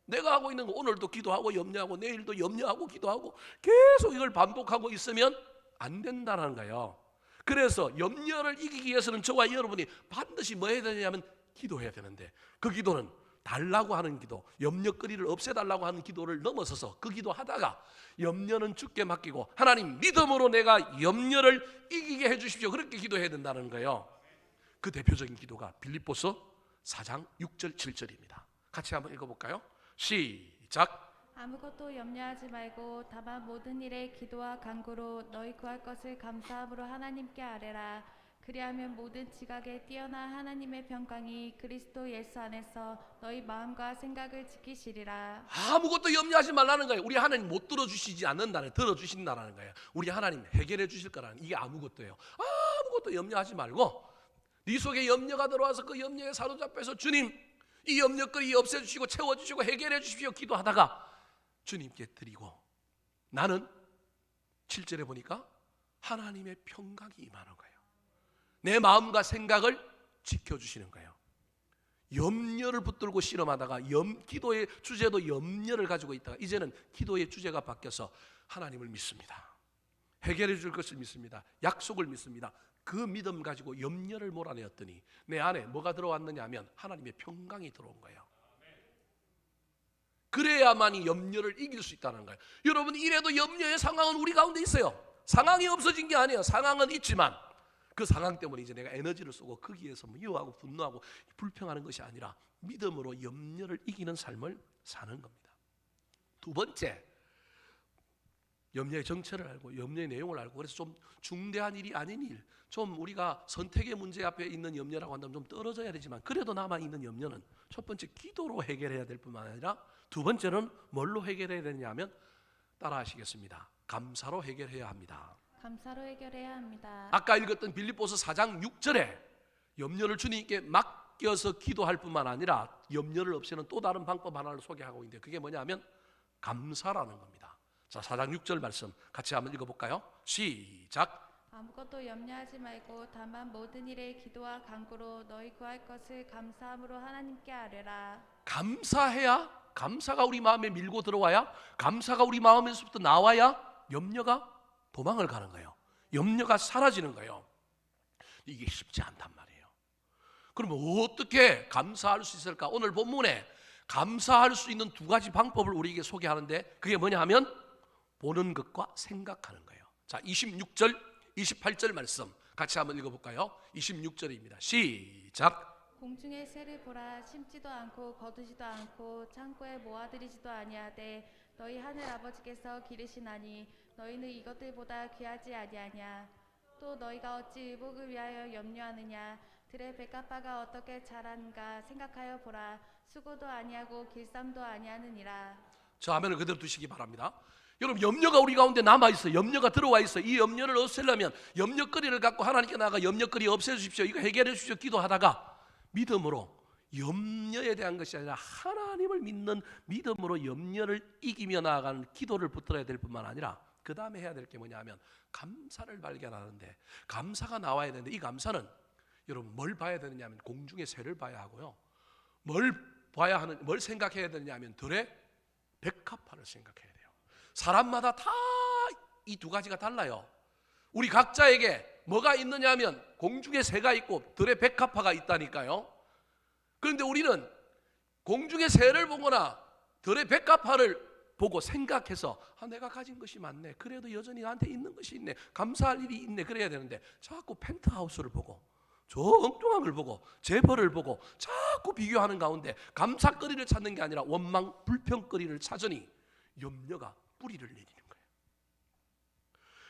내가 하고 있는 거. 오늘도 기도하고 염려하고 내일도 염려하고 기도하고 계속 이걸 반복하고 있으면 안 된다는 거예요. 그래서 염려를 이기기 위해서는 저와 여러분이 반드시 뭐 해야 되냐면 기도해야 되는데, 그 기도는 달라고 하는 기도, 염려거리를 없애달라고 하는 기도를 넘어서서 그 기도하다가 염려는 주께 맡기고 하나님 믿음으로 내가 염려를 이기게 해주십시오, 그렇게 기도해야 된다는 거예요. 그 대표적인 기도가 빌립보서 4장 6절 7절입니다. 같이 한번 읽어볼까요? 시작. 아무것도 염려하지 말고 다만 모든 일에 기도와 간구로 너희 구할 것을 감사함으로 하나님께 아뢰라. 그리하면 모든 지각에 뛰어난 하나님의 평강이 그리스도 예수 안에서 너희 마음과 생각을 지키시리라. 아무것도 염려하지 말라는 거예요. 우리 하나님 못 들어주시지 않는다는, 들어주신다는 거예요. 우리 하나님 해결해 주실 거라는, 이게 아무것도예요. 아무것도 염려하지 말고 네 속에 염려가 들어와서 그 염려에 사로잡혀서 주님 이 염려거리 없애주시고 채워주시고 해결해 주십시오 기도하다가 주님께 드리고, 나는 7절에 보니까 하나님의 평강이 임하는 거예요. 내 마음과 생각을 지켜주시는 거예요. 염려를 붙들고 씨름하다가 기도의 주제도 염려를 가지고 있다가 이제는 기도의 주제가 바뀌어서 하나님을 믿습니다. 해결해 줄 것을 믿습니다. 약속을 믿습니다. 그 믿음 가지고 염려를 몰아내었더니 내 안에 뭐가 들어왔느냐 하면 하나님의 평강이 들어온 거예요. 그래야만이 염려를 이길 수 있다는 거예요. 여러분 이래도 염려의 상황은 우리 가운데 있어요. 상황이 없어진 게 아니에요. 상황은 있지만 그 상황 때문에 이제 내가 에너지를 쏘고 거기에서 미워하고 분노하고 불평하는 것이 아니라 믿음으로 염려를 이기는 삶을 사는 겁니다. 두 번째, 염려의 정체를 알고 염려의 내용을 알고, 그래서 좀 중대한 일이 아닌 일, 좀 우리가 선택의 문제 앞에 있는 염려라고 한다면 좀 떨어져야 되지만 그래도 남아있는 염려는 첫 번째 기도로 해결해야 될 뿐만 아니라 두 번째는 뭘로 해결해야 되냐면 따라 하시겠습니다. 감사로 해결해야 합니다. 감사로 해결해야 합니다. 아까 읽었던 빌립보서 4장 6절에 염려를 주님께 맡겨서 기도할 뿐만 아니라 염려를 없애는 또 다른 방법 하나를 소개하고 있는데 그게 뭐냐면 감사라는 겁니다. 자, 4장 6절 말씀 같이 한번 읽어볼까요? 시작. 아무것도 염려하지 말고 다만 모든 일에 기도와 간구로 너희 구할 것을 감사함으로 하나님께 아뢰라. 감사해야, 감사가 우리 마음에 밀고 들어와야, 감사가 우리 마음에서부터 나와야 염려가 도망을 가는 거예요. 염려가 사라지는 거예요. 이게 쉽지 않단 말이에요. 그러면 어떻게 감사할 수 있을까? 오늘 본문에 감사할 수 있는 두 가지 방법을 우리에게 소개하는데 그게 뭐냐 하면 보는 것과 생각하는 거예요. 자, 26절 28절 말씀 같이 한번 읽어볼까요? 26절입니다. 시작. 공중의 새를 보라. 심지도 않고 거두지도 않고 창고에 모아들이지도 아니하되 너희 하늘 아버지께서 기르시나니 너희는 이것들보다 귀하지 아니하냐. 또 너희가 어찌 의복을 위하여 염려하느냐. 들의 백합화가 어떻게 자라는가 생각하여 보라. 수고도 아니하고 길쌈도 아니하느니라. 저 화면을 그대로 두시기 바랍니다. 여러분 염려가 우리 가운데 남아있어요. 염려가 들어와 있어요. 이 염려를 없애려면 염려거리를 갖고 하나님께 나아가 염려거리 없애주십시오, 이거 해결해 주십시오 기도하다가 믿음으로 염려에 대한 것이 아니라 하나님을 믿는 믿음으로 염려를 이기며 나아가는 기도를 붙들어야 될 뿐만 아니라 그 다음에 해야 될 게 뭐냐면 감사를 발견하는데, 감사가 나와야 되는데, 이 감사는 여러분 뭘 봐야 되느냐 하면 공중의 새를 봐야 하고요, 뭘 생각해야 되느냐 하면 들의 백합화를 생각해야 돼요. 사람마다 다 이 두 가지가 달라요. 우리 각자에게 뭐가 있느냐 하면 공중의 새가 있고 들의 백합화가 있다니까요. 그런데 우리는 공중의 새를 보거나 들의 백합화를 보고 생각해서 내가 가진 것이 많네, 그래도 여전히 나한테 있는 것이 있네, 감사할 일이 있네, 그래야 되는데 자꾸 펜트하우스를 보고 저 엉뚱한 걸 보고 재벌을 보고 자꾸 비교하는 가운데 감사거리를 찾는 게 아니라 원망 불평거리를 찾으니 염려가 뿌리를 내리는 거예요.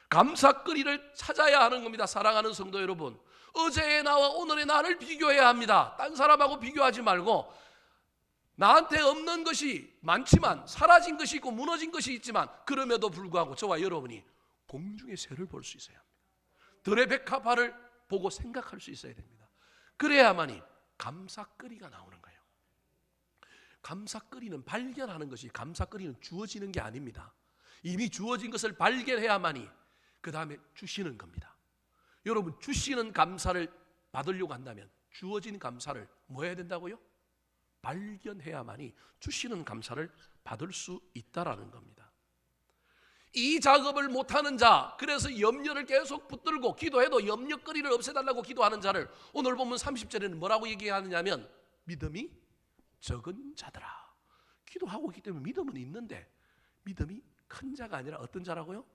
감사거리를 찾아야 하는 겁니다. 사랑하는 성도 여러분, 어제의 나와 오늘의 나를 비교해야 합니다. 딴 사람하고 비교하지 말고, 나한테 없는 것이 많지만, 사라진 것이 있고 무너진 것이 있지만, 그럼에도 불구하고 저와 여러분이 공중의 새를 볼 수 있어야 합니다. 들의 백합화를 보고 생각할 수 있어야 됩니다. 그래야만이 감사거리가 나오는 거예요. 감사거리는 발견하는 것이, 감사거리는 주어지는 게 아닙니다. 이미 주어진 것을 발견해야만이 그 다음에 주시는 겁니다. 여러분, 주시는 감사를 받으려고 한다면 주어진 감사를 뭐 해야 된다고요? 발견해야만이 주시는 감사를 받을 수 있다라는 겁니다. 이 작업을 못하는 자, 그래서 염려를 계속 붙들고 기도해도 염려거리를 없애달라고 기도하는 자를 오늘 보면 30절에는 뭐라고 얘기하느냐면 믿음이 적은 자들아. 기도하고 있기 때문에 믿음은 있는데 믿음이 큰 자가 아니라 어떤 자라고요?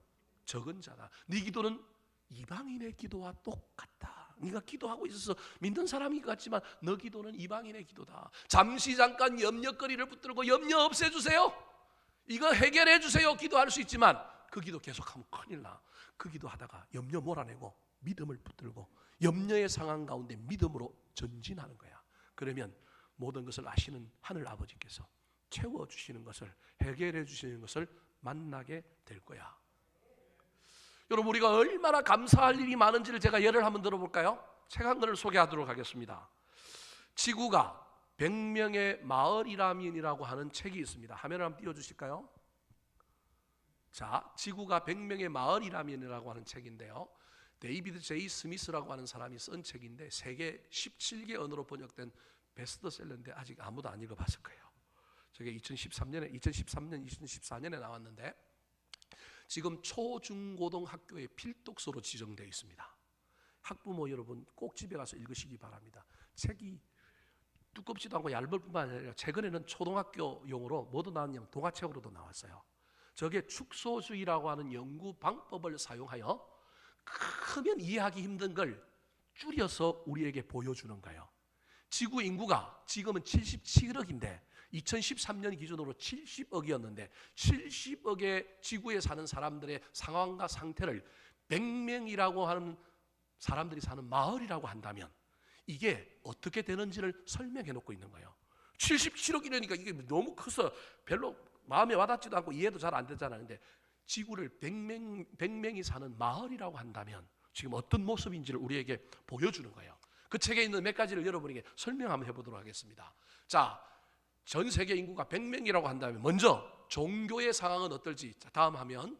적은 자다. 네 기도는 이방인의 기도와 똑같다. 네가 기도하고 있어서 믿는 사람인 것 같지만 너 기도는 이방인의 기도다. 잠시 잠깐 염려거리를 붙들고 염려 없애주세요, 이거 해결해 주세요 기도할 수 있지만 그 기도 계속하면 큰일 나. 그 기도하다가 염려 몰아내고 믿음을 붙들고 염려의 상황 가운데 믿음으로 전진하는 거야. 그러면 모든 것을 아시는 하늘 아버지께서 채워주시는 것을, 해결해 주시는 것을 만나게 될 거야. 여러분, 우리가 얼마나 감사할 일이 많은지를 제가 예를 한번 들어볼까요? 책 한 권을 소개하도록 하겠습니다. 지구가 100명의 마을이라면이라고 하는 책이 있습니다. 화면을 한번 띄워주실까요? 자, 지구가 100명의 마을이라면이라고 하는 책인데요, 데이비드 제이 스미스라고 하는 사람이 쓴 책인데 세계 17개 언어로 번역된 베스트셀러인데 아직 아무도 안 읽어봤을 거예요. 저게 2013년, 2014년에 나왔는데 지금 초중고등학교의 필독서로 지정되어 있습니다. 학부모 여러분 꼭 집에 가서 읽으시기 바랍니다. 책이 두껍지도 않고 얇을 뿐만 아니라 최근에는 초등학교용으로 뭐도 나왔냐면 동화책으로도 나왔어요. 저게 축소주의라고 하는 연구 방법을 사용하여 크면 이해하기 힘든 걸 줄여서 우리에게 보여주는 거예요. 지구 인구가 지금은 77억인데 2013년 기준으로 70억이었는데 70억의 지구에 사는 사람들의 상황과 상태를 100명이라고 하는 사람들이 사는 마을이라고 한다면 이게 어떻게 되는지를 설명해 놓고 있는 거예요. 77억이라니까 이게 너무 커서 별로 마음에 와닿지도 않고 이해도 잘 안 되잖아요. 근데 지구를 100명이 사는 마을이라고 한다면 지금 어떤 모습인지를 우리에게 보여주는 거예요. 그 책에 있는 몇 가지를 여러분에게 설명 한번 해보도록 하겠습니다. 자, 전 세계 인구가 100명이라고 한다면 먼저 종교의 상황은 어떨지, 자, 다음 화면.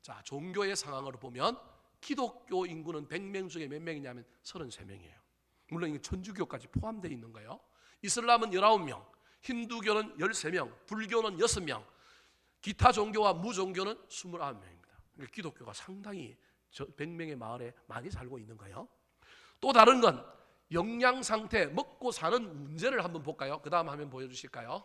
자, 종교의 상황으로 보면 기독교 인구는 100명 중에 몇 명이냐면 33명이에요. 물론 이게 천주교까지 포함되어 있는 거예요. 이슬람은 19명, 힌두교는 13명, 불교는 6명, 기타 종교와 무종교는 29명입니다. 그러니까 기독교가 상당히 100명의 마을에 많이 살고 있는 거예요. 또 다른 건 영양 상태, 먹고 사는 문제를 한번 볼까요? 그 다음 화면 보여주실까요?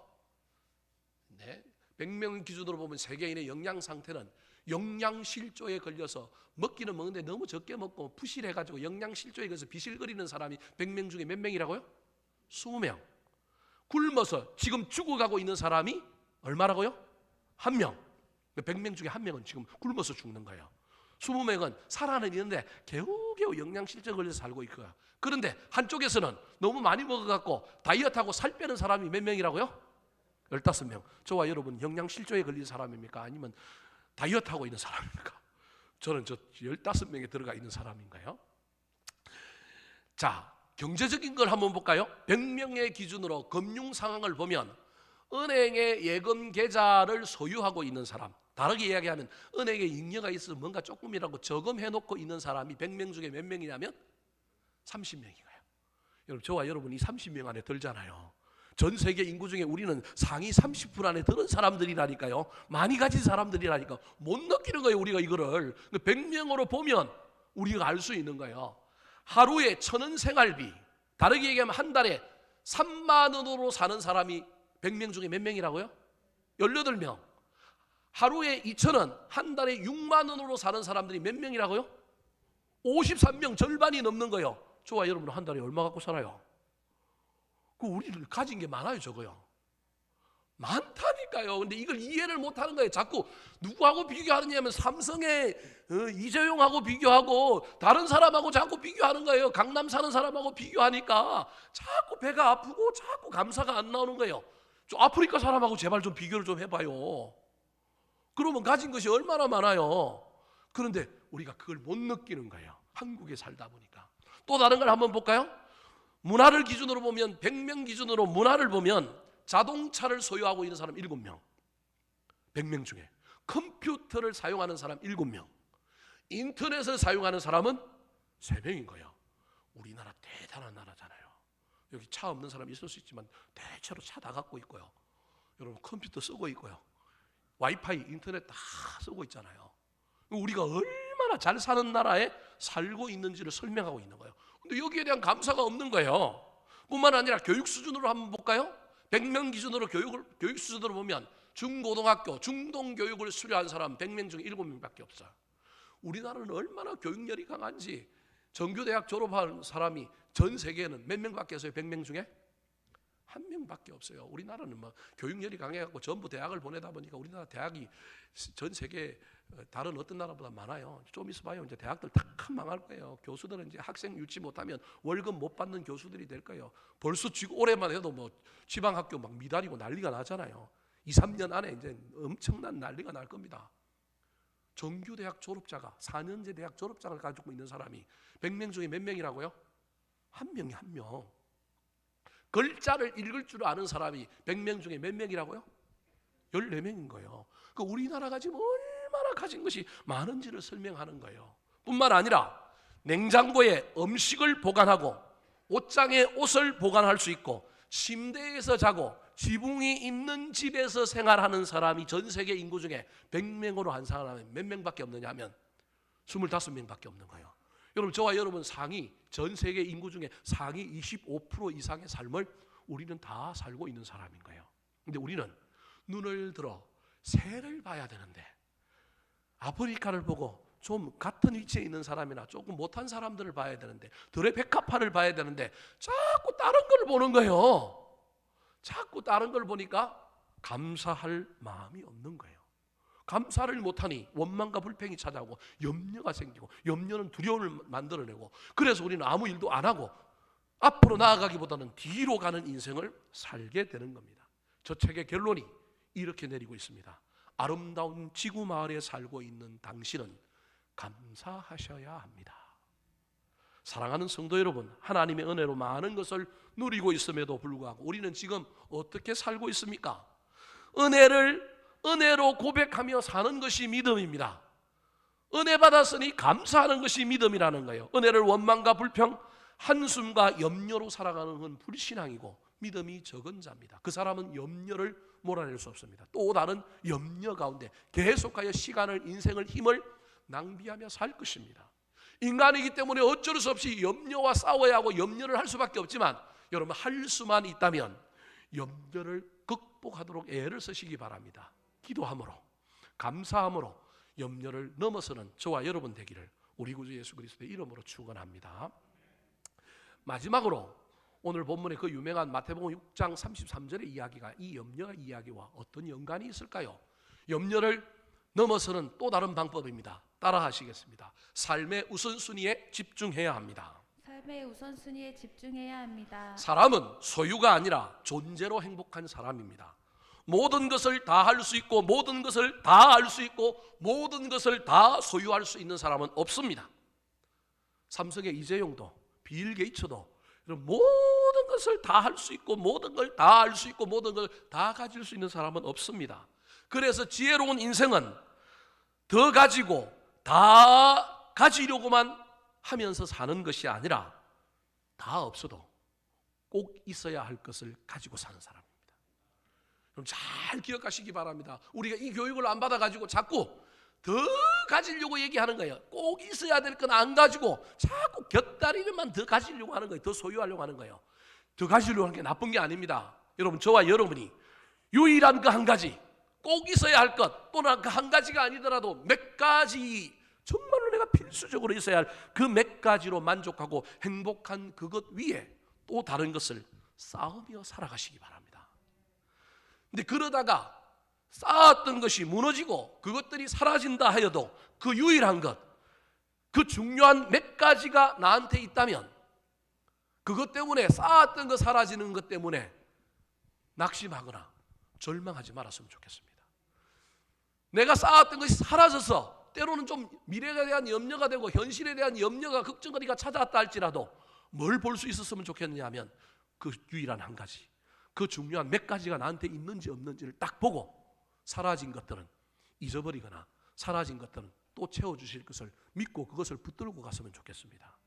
네, 100명 기준으로 보면 세계인의 영양 상태는 영양실조에 걸려서 먹기는 먹는데 너무 적게 먹고 부실해가지고 영양실조에 걸려서 비실거리는 사람이 100명 중에 몇 명이라고요? 20명. 굶어서 지금 죽어가고 있는 사람이 얼마라고요? 1명. 100명 중에 1명은 지금 굶어서 죽는 거예요. 20명은 살아는 있는데 겨우겨우 영양실조에 걸려서 살고 있고요. 그런데 한쪽에서는 너무 많이 먹어갖고 다이어트하고 살 빼는 사람이 몇 명이라고요? 15명. 저와 여러분 영양실조에 걸린 사람입니까? 아니면 다이어트하고 있는 사람입니까? 저는 저 15명에 들어가 있는 사람인가요? 자, 경제적인 걸 한번 볼까요? 100명의 기준으로 금융 상황을 보면 은행의 예금 계좌를 소유하고 있는 사람, 다르게 이야기하면 은행에 잉여가 있어서 뭔가 조금이라도 저금해 놓고 있는 사람이 100명 중에 몇 명이냐면 30명이에요. 여러분, 저와 여러분이 30명 안에 들잖아요. 전 세계 인구 중에 우리는 상위 30% 안에 드는 사람들이라니까요. 많이 가진 사람들이라니까. 못 느끼는 거예요, 우리가 이거를. 100명으로 보면 우리가 알 수 있는 거예요. 하루에 1,000원 생활비, 다르게 얘기하면 한 달에 3만 원으로 사는 사람이 100명 중에 몇 명이라고요? 18명. 하루에 2,000원, 한 달에 6만 원으로 사는 사람들이 몇 명이라고요? 53명, 절반이 넘는 거예요. 저와 여러분은 한 달에 얼마 갖고 살아요? 그 우리를 가진 게 많아요, 적어요? 많다니까요. 근데 이걸 이해를 못하는 거예요. 자꾸 누구하고 비교하느냐면 삼성의 이재용하고 비교하고 다른 사람하고 자꾸 비교하는 거예요. 강남 사는 사람하고 비교하니까 자꾸 배가 아프고 자꾸 감사가 안 나오는 거예요. 좀 아프리카 사람하고 제발 좀 비교를 좀 해봐요. 그러면 가진 것이 얼마나 많아요. 그런데 우리가 그걸 못 느끼는 거예요. 한국에 살다 보니까. 또 다른 걸 한번 볼까요? 문화를 기준으로 보면 100명 기준으로 문화를 보면 자동차를 소유하고 있는 사람 7명, 100명 중에 컴퓨터를 사용하는 사람 7명, 인터넷을 사용하는 사람은 3명인 거예요. 우리나라 대단한 나라잖아요. 여기 차 없는 사람 있을 수 있지만 대체로 차 다 갖고 있고요. 여러분 컴퓨터 쓰고 있고요. 와이파이, 인터넷 다 쓰고 있잖아요. 우리가 얼마나 잘 사는 나라에 살고 있는지를 설명하고 있는 거예요. 근데 여기에 대한 감사가 없는 거예요. 뿐만 아니라 교육 수준으로 한번 볼까요? 100명 기준으로 교육 수준으로 보면 중고등학교, 중동교육을 수료한 사람 100명 중에 7명밖에 없어요. 우리나라는 얼마나 교육열이 강한지 정규대학 졸업한 사람이 전 세계에는 몇 명밖에 없어요? 100명 중에? 1명밖에 없어요. 우리나라는 뭐 교육열이 강해갖고 전부 대학을 보내다 보니까 우리나라 대학이 전 세계 다른 어떤 나라보다 많아요. 좀 있어봐요. 이제 대학들 다 망할 거예요. 교수들은 이제 학생 유치 못하면 월급 못 받는 교수들이 될 거예요. 벌써 지금 올해만 해도 뭐 지방학교 막 미달이고 난리가 나잖아요. 2, 3년 안에 이제 엄청난 난리가 날 겁니다. 정규대학 졸업자가 4년제 대학 졸업장을 가지고 있는 사람이 100명 중에 몇 명이라고요? 1명이 1명. 글자를 읽을 줄 아는 사람이 100명 중에 몇 명이라고요? 14명인 거예요. 그 우리나라가 지금 얼마나 가진 것이 많은지를 설명하는 거예요. 뿐만 아니라 냉장고에 음식을 보관하고 옷장에 옷을 보관할 수 있고 침대에서 자고 지붕이 있는 집에서 생활하는 사람이 전 세계 인구 중에 100명으로 환산하면 몇 명밖에 없느냐 하면 25명밖에 없는 거예요. 여러분, 저와 여러분 상위 전 세계 인구 중에 상위 25% 이상의 삶을 우리는 다 살고 있는 사람인 거예요. 근데 우리는 눈을 들어 새를 봐야 되는데 아프리카를 보고 좀 같은 위치에 있는 사람이나 조금 못한 사람들을 봐야 되는데 드레베카파를 봐야 되는데 자꾸 다른 걸 보는 거예요. 자꾸 다른 걸 보니까 감사할 마음이 없는 거예요. 감사를 못하니 원망과 불평이 찾아오고 염려가 생기고 염려는 두려움을 만들어내고 그래서 우리는 아무 일도 안 하고 앞으로 나아가기보다는 뒤로 가는 인생을 살게 되는 겁니다. 저 책의 결론이 이렇게 내리고 있습니다. 아름다운 지구 마을에 살고 있는 당신은 감사하셔야 합니다. 사랑하는 성도 여러분, 하나님의 은혜로 많은 것을 누리고 있음에도 불구하고 우리는 지금 어떻게 살고 있습니까? 은혜로 고백하며 사는 것이 믿음입니다. 은혜 받았으니 감사하는 것이 믿음이라는 거예요. 은혜를 원망과 불평, 한숨과 염려로 살아가는 건 불신앙이고 믿음이 적은 자입니다. 그 사람은 염려를 몰아낼 수 없습니다. 또 다른 염려 가운데 계속하여 시간을, 인생을, 힘을 낭비하며 살 것입니다. 인간이기 때문에 어쩔 수 없이 염려와 싸워야 하고 염려를 할 수밖에 없지만 여러분, 할 수만 있다면 염려를 극복하도록 애를 쓰시기 바랍니다. 기도함으로, 감사함으로 염려를 넘어서는 저와 여러분 되기를 우리 구주 예수 그리스도의 이름으로 축원합니다. 마지막으로 오늘 본문의 그 유명한 마태복음 6장 33절의 이야기가 이 염려 이야기와 어떤 연관이 있을까요? 염려를 넘어서는 또 다른 방법입니다. 따라 하시겠습니다. 삶의 우선순위에 집중해야 합니다. 삶의 우선순위에 집중해야 합니다. 사람은 소유가 아니라 존재로 행복한 사람입니다. 모든 것을 다 할 수 있고 모든 것을 다 알 수 있고 모든 것을 다 소유할 수 있는 사람은 없습니다. 삼성의 이재용도 빌 게이츠도 모든 것을 다 할 수 있고 모든 걸 다 알 수 있고 모든 걸 다 가질 수 있는 사람은 없습니다. 그래서 지혜로운 인생은 더 가지고 다 가지려고만 하면서 사는 것이 아니라 다 없어도 꼭 있어야 할 것을 가지고 사는 사람입니다. 그럼 잘 기억하시기 바랍니다. 우리가 이 교육을 안 받아가지고 자꾸 더 가지려고 얘기하는 거예요. 꼭 있어야 될 건 안 가지고 자꾸 곁다리를만 더 가지려고 하는 거예요. 더 소유하려고 하는 거예요. 더 가지려고 하는 게 나쁜 게 아닙니다. 여러분, 저와 여러분이 유일한 그 한 가지, 꼭 있어야 할 것, 또는 그 한 가지가 아니더라도 몇 가지, 정말로 내가 필수적으로 있어야 할 그 몇 가지로 만족하고 행복한 그것 위에 또 다른 것을 쌓으며 살아가시기 바랍니다. 근데 그러다가 쌓았던 것이 무너지고 그것들이 사라진다 하여도 그 유일한 것, 그 중요한 몇 가지가 나한테 있다면 그것 때문에, 쌓았던 거 사라지는 것 때문에 낙심하거나 절망하지 말았으면 좋겠습니다. 내가 쌓았던 것이 사라져서 때로는 좀 미래에 대한 염려가 되고 현실에 대한 염려가, 걱정거리가 찾아왔다 할지라도 뭘 볼 수 있었으면 좋겠느냐면 그 유일한 한 가지, 그 중요한 몇 가지가 나한테 있는지 없는지를 딱 보고 사라진 것들은 잊어버리거나 사라진 것들은 또 채워주실 것을 믿고 그것을 붙들고 갔으면 좋겠습니다.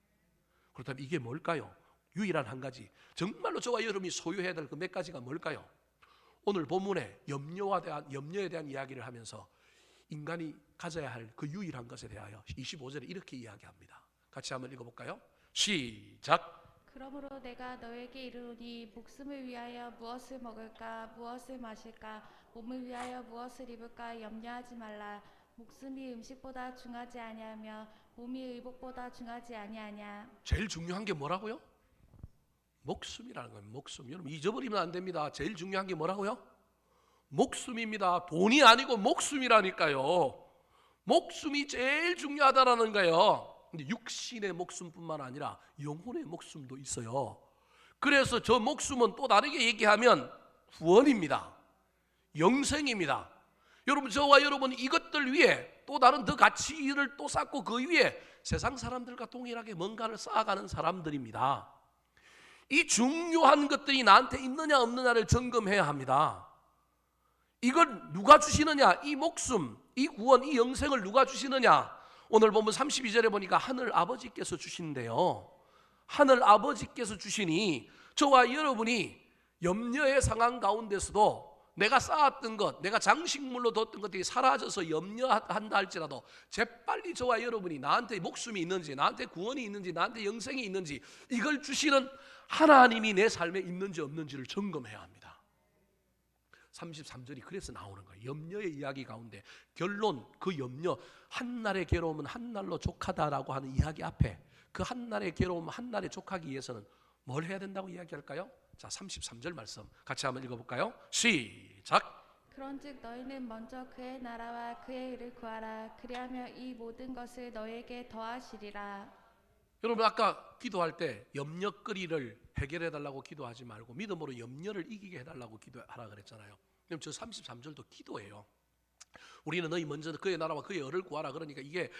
그렇다면 이게 뭘까요? 유일한 한 가지, 정말로 저와 여러분이 소유해야 될 그 몇 가지가 뭘까요? 오늘 본문에 염려에 대한 이야기를 하면서 인간이 가져야 할 그 유일한 것에 대하여 25절에 이렇게 이야기합니다. 같이 한번 읽어볼까요? 시작. 그러므로 내가 너에게 이르노니 목숨을 위하여 무엇을 먹을까 무엇을 마실까 몸을 위하여 무엇을 입을까 염려하지 말라. 목숨이 음식보다 중하지 아니하며 몸이 의복보다 중하지 아니하냐. 제일 중요한 게 뭐라고요? 목숨이라는 거예요. 목숨. 여러분 잊어버리면 안 됩니다. 제일 중요한 게 뭐라고요? 목숨입니다. 돈이 아니고 목숨이라니까요. 목숨이 제일 중요하다라는 거예요. 근데 육신의 목숨뿐만 아니라 영혼의 목숨도 있어요. 그래서 저 목숨은 또 다르게 얘기하면 구원입니다. 영생입니다. 여러분, 저와 여러분이 이것들 위해 또 다른 더 가치를 또 쌓고 그 위에 세상 사람들과 동일하게 뭔가를 쌓아가는 사람들입니다. 이 중요한 것들이 나한테 있느냐 없느냐를 점검해야 합니다. 이걸 누가 주시느냐? 이 목숨, 이 구원, 이 영생을 누가 주시느냐? 오늘 보면 32절에 보니까 하늘 아버지께서 주신대요. 하늘 아버지께서 주시니 저와 여러분이 염려의 상황 가운데서도 내가 쌓았던 것, 내가 장식물로 뒀던 것들이 사라져서 염려한다 할지라도 재빨리 저와 여러분이 나한테 목숨이 있는지, 나한테 구원이 있는지, 나한테 영생이 있는지 이걸 주시는 하나님이 내 삶에 있는지 없는지를 점검해야 합니다. 33절이 그래서 나오는 거예요. 염려의 이야기 가운데 결론, 그 염려, 한날의 괴로움은 한날로 족하다라고 하는 이야기 앞에 그 한날의 괴로움 한날에 족하기 위해서는 뭘 해야 된다고 이야기할까요? 자, 33절 말씀 같이 한번 읽어볼까요? 시작. 그런즉 너희는 먼저 그의 나라와 그의 의를 구하라. 그리하면 이 모든 것을 너희에게 더하시리라. 여러분, 아까 기도할 때 염려거리를 해결해 달라고 기도하지 말고 믿음으로 염려를 이기게 해달라고 기도하라 그랬잖아요. 그럼 저 33절도 기도예요. 우리는 너희 먼저 그의 나라와 그의 의를 구하라. 그러니까 이게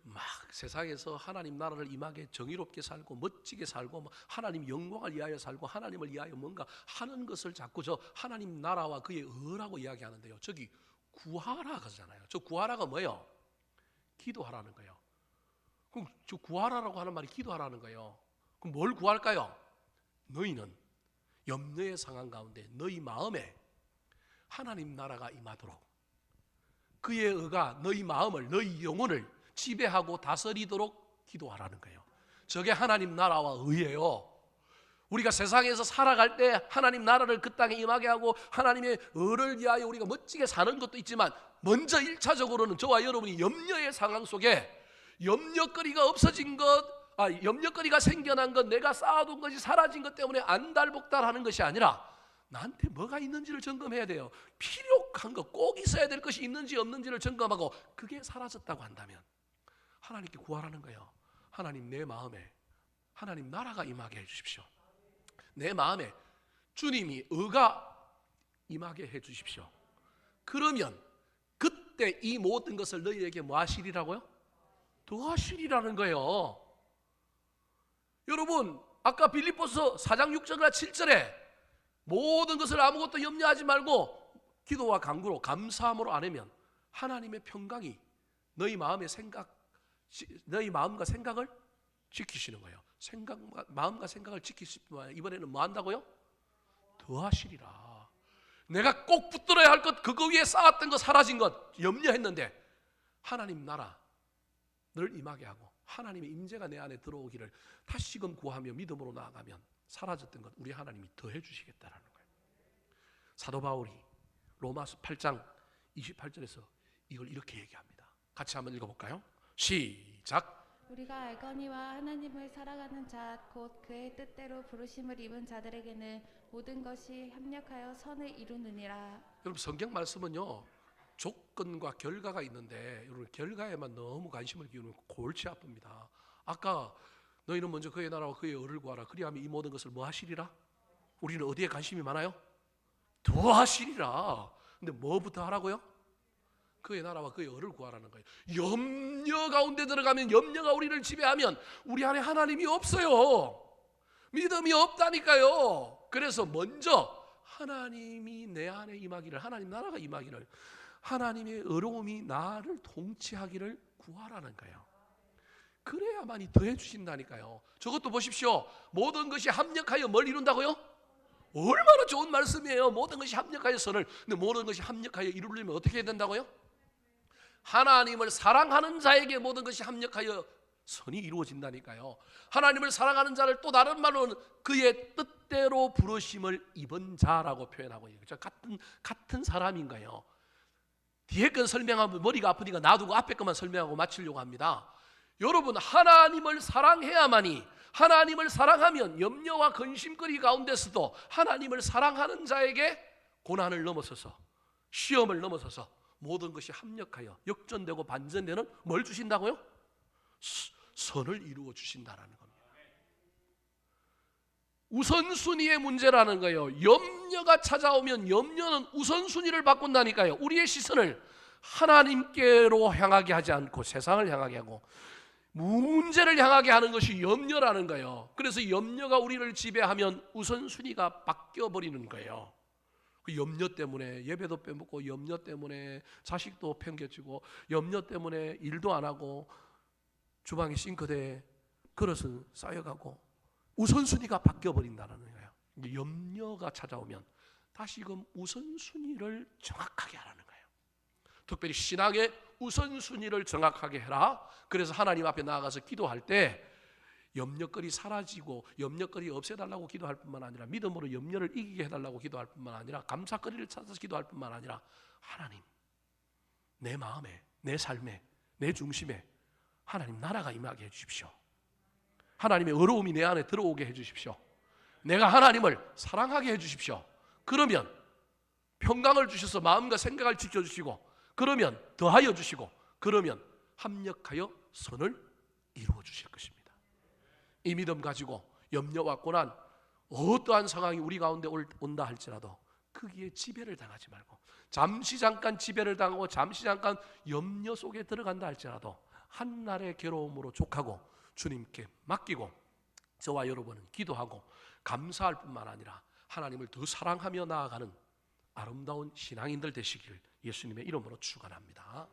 막 세상에서 하나님 나라를 임하게 정의롭게 살고 멋지게 살고 하나님 영광을 위하여 살고 하나님을 위하여 뭔가 하는 것을 자꾸 저 하나님 나라와 그의 의라고 이야기하는데요. 저기 구하라 그러잖아요. 저 구하라가 뭐예요? 기도하라는 거예요. 그럼 저 구하라라고 하는 말이 기도하라는 거예요. 그럼 뭘 구할까요? 너희는 염려의 상황 가운데 너희 마음에 하나님 나라가 임하도록 그의 의가 너희 마음을, 너희 영혼을 지배하고 다스리도록 기도하라는 거예요. 저게 하나님 나라와 의예요. 우리가 세상에서 살아갈 때 하나님 나라를 그 땅에 임하게 하고 하나님의 의를 위하여 우리가 멋지게 사는 것도 있지만 먼저 1차적으로는 저와 여러분이 염려의 상황 속에 염려거리가 없어진 것, 염려거리가 생겨난 것, 내가 쌓아둔 것이 사라진 것 때문에 안달복달하는 것이 아니라 나한테 뭐가 있는지를 점검해야 돼요. 필요한 것, 꼭 있어야 될 것이 있는지 없는지를 점검하고 그게 사라졌다고 한다면 하나님께 구하라는 거예요. 하나님, 내 마음에 하나님 나라가 임하게 해주십시오. 내 마음에 주님이 의가 임하게 해주십시오. 그러면 그때 이 모든 것을 너희에게 뭐 하시리라고요? 더하시리라는 거예요. 여러분, 아까 빌립보서 4장 6절과 7절에 모든 것을 아무것도 염려하지 말고 기도와 간구로 감사함으로 아뢰면 하나님의 평강이 너희 마음의 생각, 너희 마음과 생각을 지키시는 거예요. 마음과 생각을 지키시면 이번에는 뭐 한다고요? 더하시리라. 내가 꼭 붙들어야 할 것, 그거 위에 쌓았던 것, 사라진 것 염려했는데 하나님 나라 늘 임하게 하고 하나님의 임재가 내 안에 들어오기를 다시금 구하며 믿음으로 나아가면 사라졌던 것 우리 하나님이 더해 주시겠다라는 거예요. 사도 바울이 로마서 8장 28절에서 이걸 이렇게 얘기합니다. 같이 한번 읽어볼까요? 시작. 우리가 알거니와 하나님을 사랑하는 자 곧 그의 뜻대로 부르심을 입은 자들에게는 모든 것이 협력하여 선을 이루느니라. 여러분 성경 말씀은요 조건과 결과가 있는데 여러분 결과에만 너무 관심을 기울이면 골치 아픕니다. 아까 너희는 먼저 그의 나라와 그의 의를 구하라 그리하면 이 모든 것을 뭐 하시리라? 우리는 어디에 관심이 많아요? 더하시리라. 근데 뭐부터 하라고요? 그의 나라와 그의 의를 구하라는 거예요. 염려 가운데 들어가면 염려가 우리를 지배하면 우리 안에 하나님이 없어요. 믿음이 없다니까요. 그래서 먼저 하나님이 내 안에 임하기를, 하나님 나라가 임하기를, 하나님의 의로움이 나를 통치하기를 구하라는 거예요. 그래야만이 더해 주신다니까요. 저것도 보십시오. 모든 것이 합력하여 뭘 이룬다고요? 얼마나 좋은 말씀이에요. 모든 것이 합력하여 선을. 근데 모든 것이 합력하여 이루려면 어떻게 해야 된다고요? 하나님을 사랑하는 자에게 모든 것이 합력하여 선이 이루어진다니까요. 하나님을 사랑하는 자를 또 다른 말로는 그의 뜻대로 부르심을 입은 자라고 표현하고 있어요. 같은 사람인가요? 뒤에 건 설명하면 머리가 아프니까 놔두고 앞에 것만 설명하고 마치려고 합니다. 여러분 하나님을 사랑해야만이, 하나님을 사랑하면 염려와 근심거리 가운데서도 하나님을 사랑하는 자에게 고난을 넘어서서 시험을 넘어서서 모든 것이 합력하여 역전되고 반전되는 뭘 주신다고요? 선을 이루어 주신다라는 겁니다. 우선순위의 문제라는 거예요. 염려가 찾아오면 염려는 우선순위를 바꾼다니까요. 우리의 시선을 하나님께로 향하게 하지 않고 세상을 향하게 하고 문제를 향하게 하는 것이 염려라는 거예요. 그래서 염려가 우리를 지배하면 우선순위가 바뀌어버리는 거예요. 그 염려 때문에 예배도 빼먹고, 염려 때문에 자식도 팽개치고, 염려 때문에 일도 안 하고, 주방에 싱크대에 그릇은 쌓여가고 우선순위가 바뀌어버린다는 거예요. 염려가 찾아오면 다시금 우선순위를 정확하게 하라는 거예요. 특별히 신앙의 우선순위를 정확하게 해라. 그래서 하나님 앞에 나아가서 기도할 때 염려거리 사라지고 염려거리 없애달라고 기도할 뿐만 아니라 믿음으로 염려를 이기게 해달라고 기도할 뿐만 아니라 감사거리를 찾아서 기도할 뿐만 아니라 하나님 내 마음에, 내 삶에, 내 중심에 하나님 나라가 임하게 해주십시오. 하나님의 의로움이 내 안에 들어오게 해주십시오. 내가 하나님을 사랑하게 해주십시오. 그러면 평강을 주셔서 마음과 생각을 지켜주시고, 그러면 더하여 주시고, 그러면 합력하여 선을 이루어 주실 것입니다. 이 믿음 가지고 염려와 고난, 어떠한 상황이 우리 가운데 온다 할지라도 거기에 지배를 당하지 말고, 잠시 잠깐 지배를 당하고 잠시 잠깐 염려 속에 들어간다 할지라도 한날의 괴로움으로 족하고 주님께 맡기고 저와 여러분은 기도하고 감사할 뿐만 아니라 하나님을 더 사랑하며 나아가는 아름다운 신앙인들 되시길 예수님의 이름으로 축원합니다.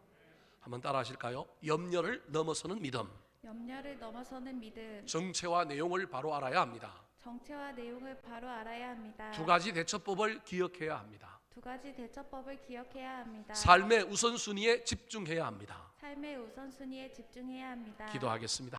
한번 따라 하실까요? 염려를 넘어서는 믿음. 염려를 넘어서는 믿음. 정체와 내용을 바로 알아야 합니다. 정체와 내용을 바로 알아야 합니다. 두 가지 대처법을 기억해야 합니다. 두 가지 대처법을 기억해야 합니다. 삶의 우선순위에 집중해야 합니다. 삶의 우선순위에 집중해야 합니다. 기도하겠습니다.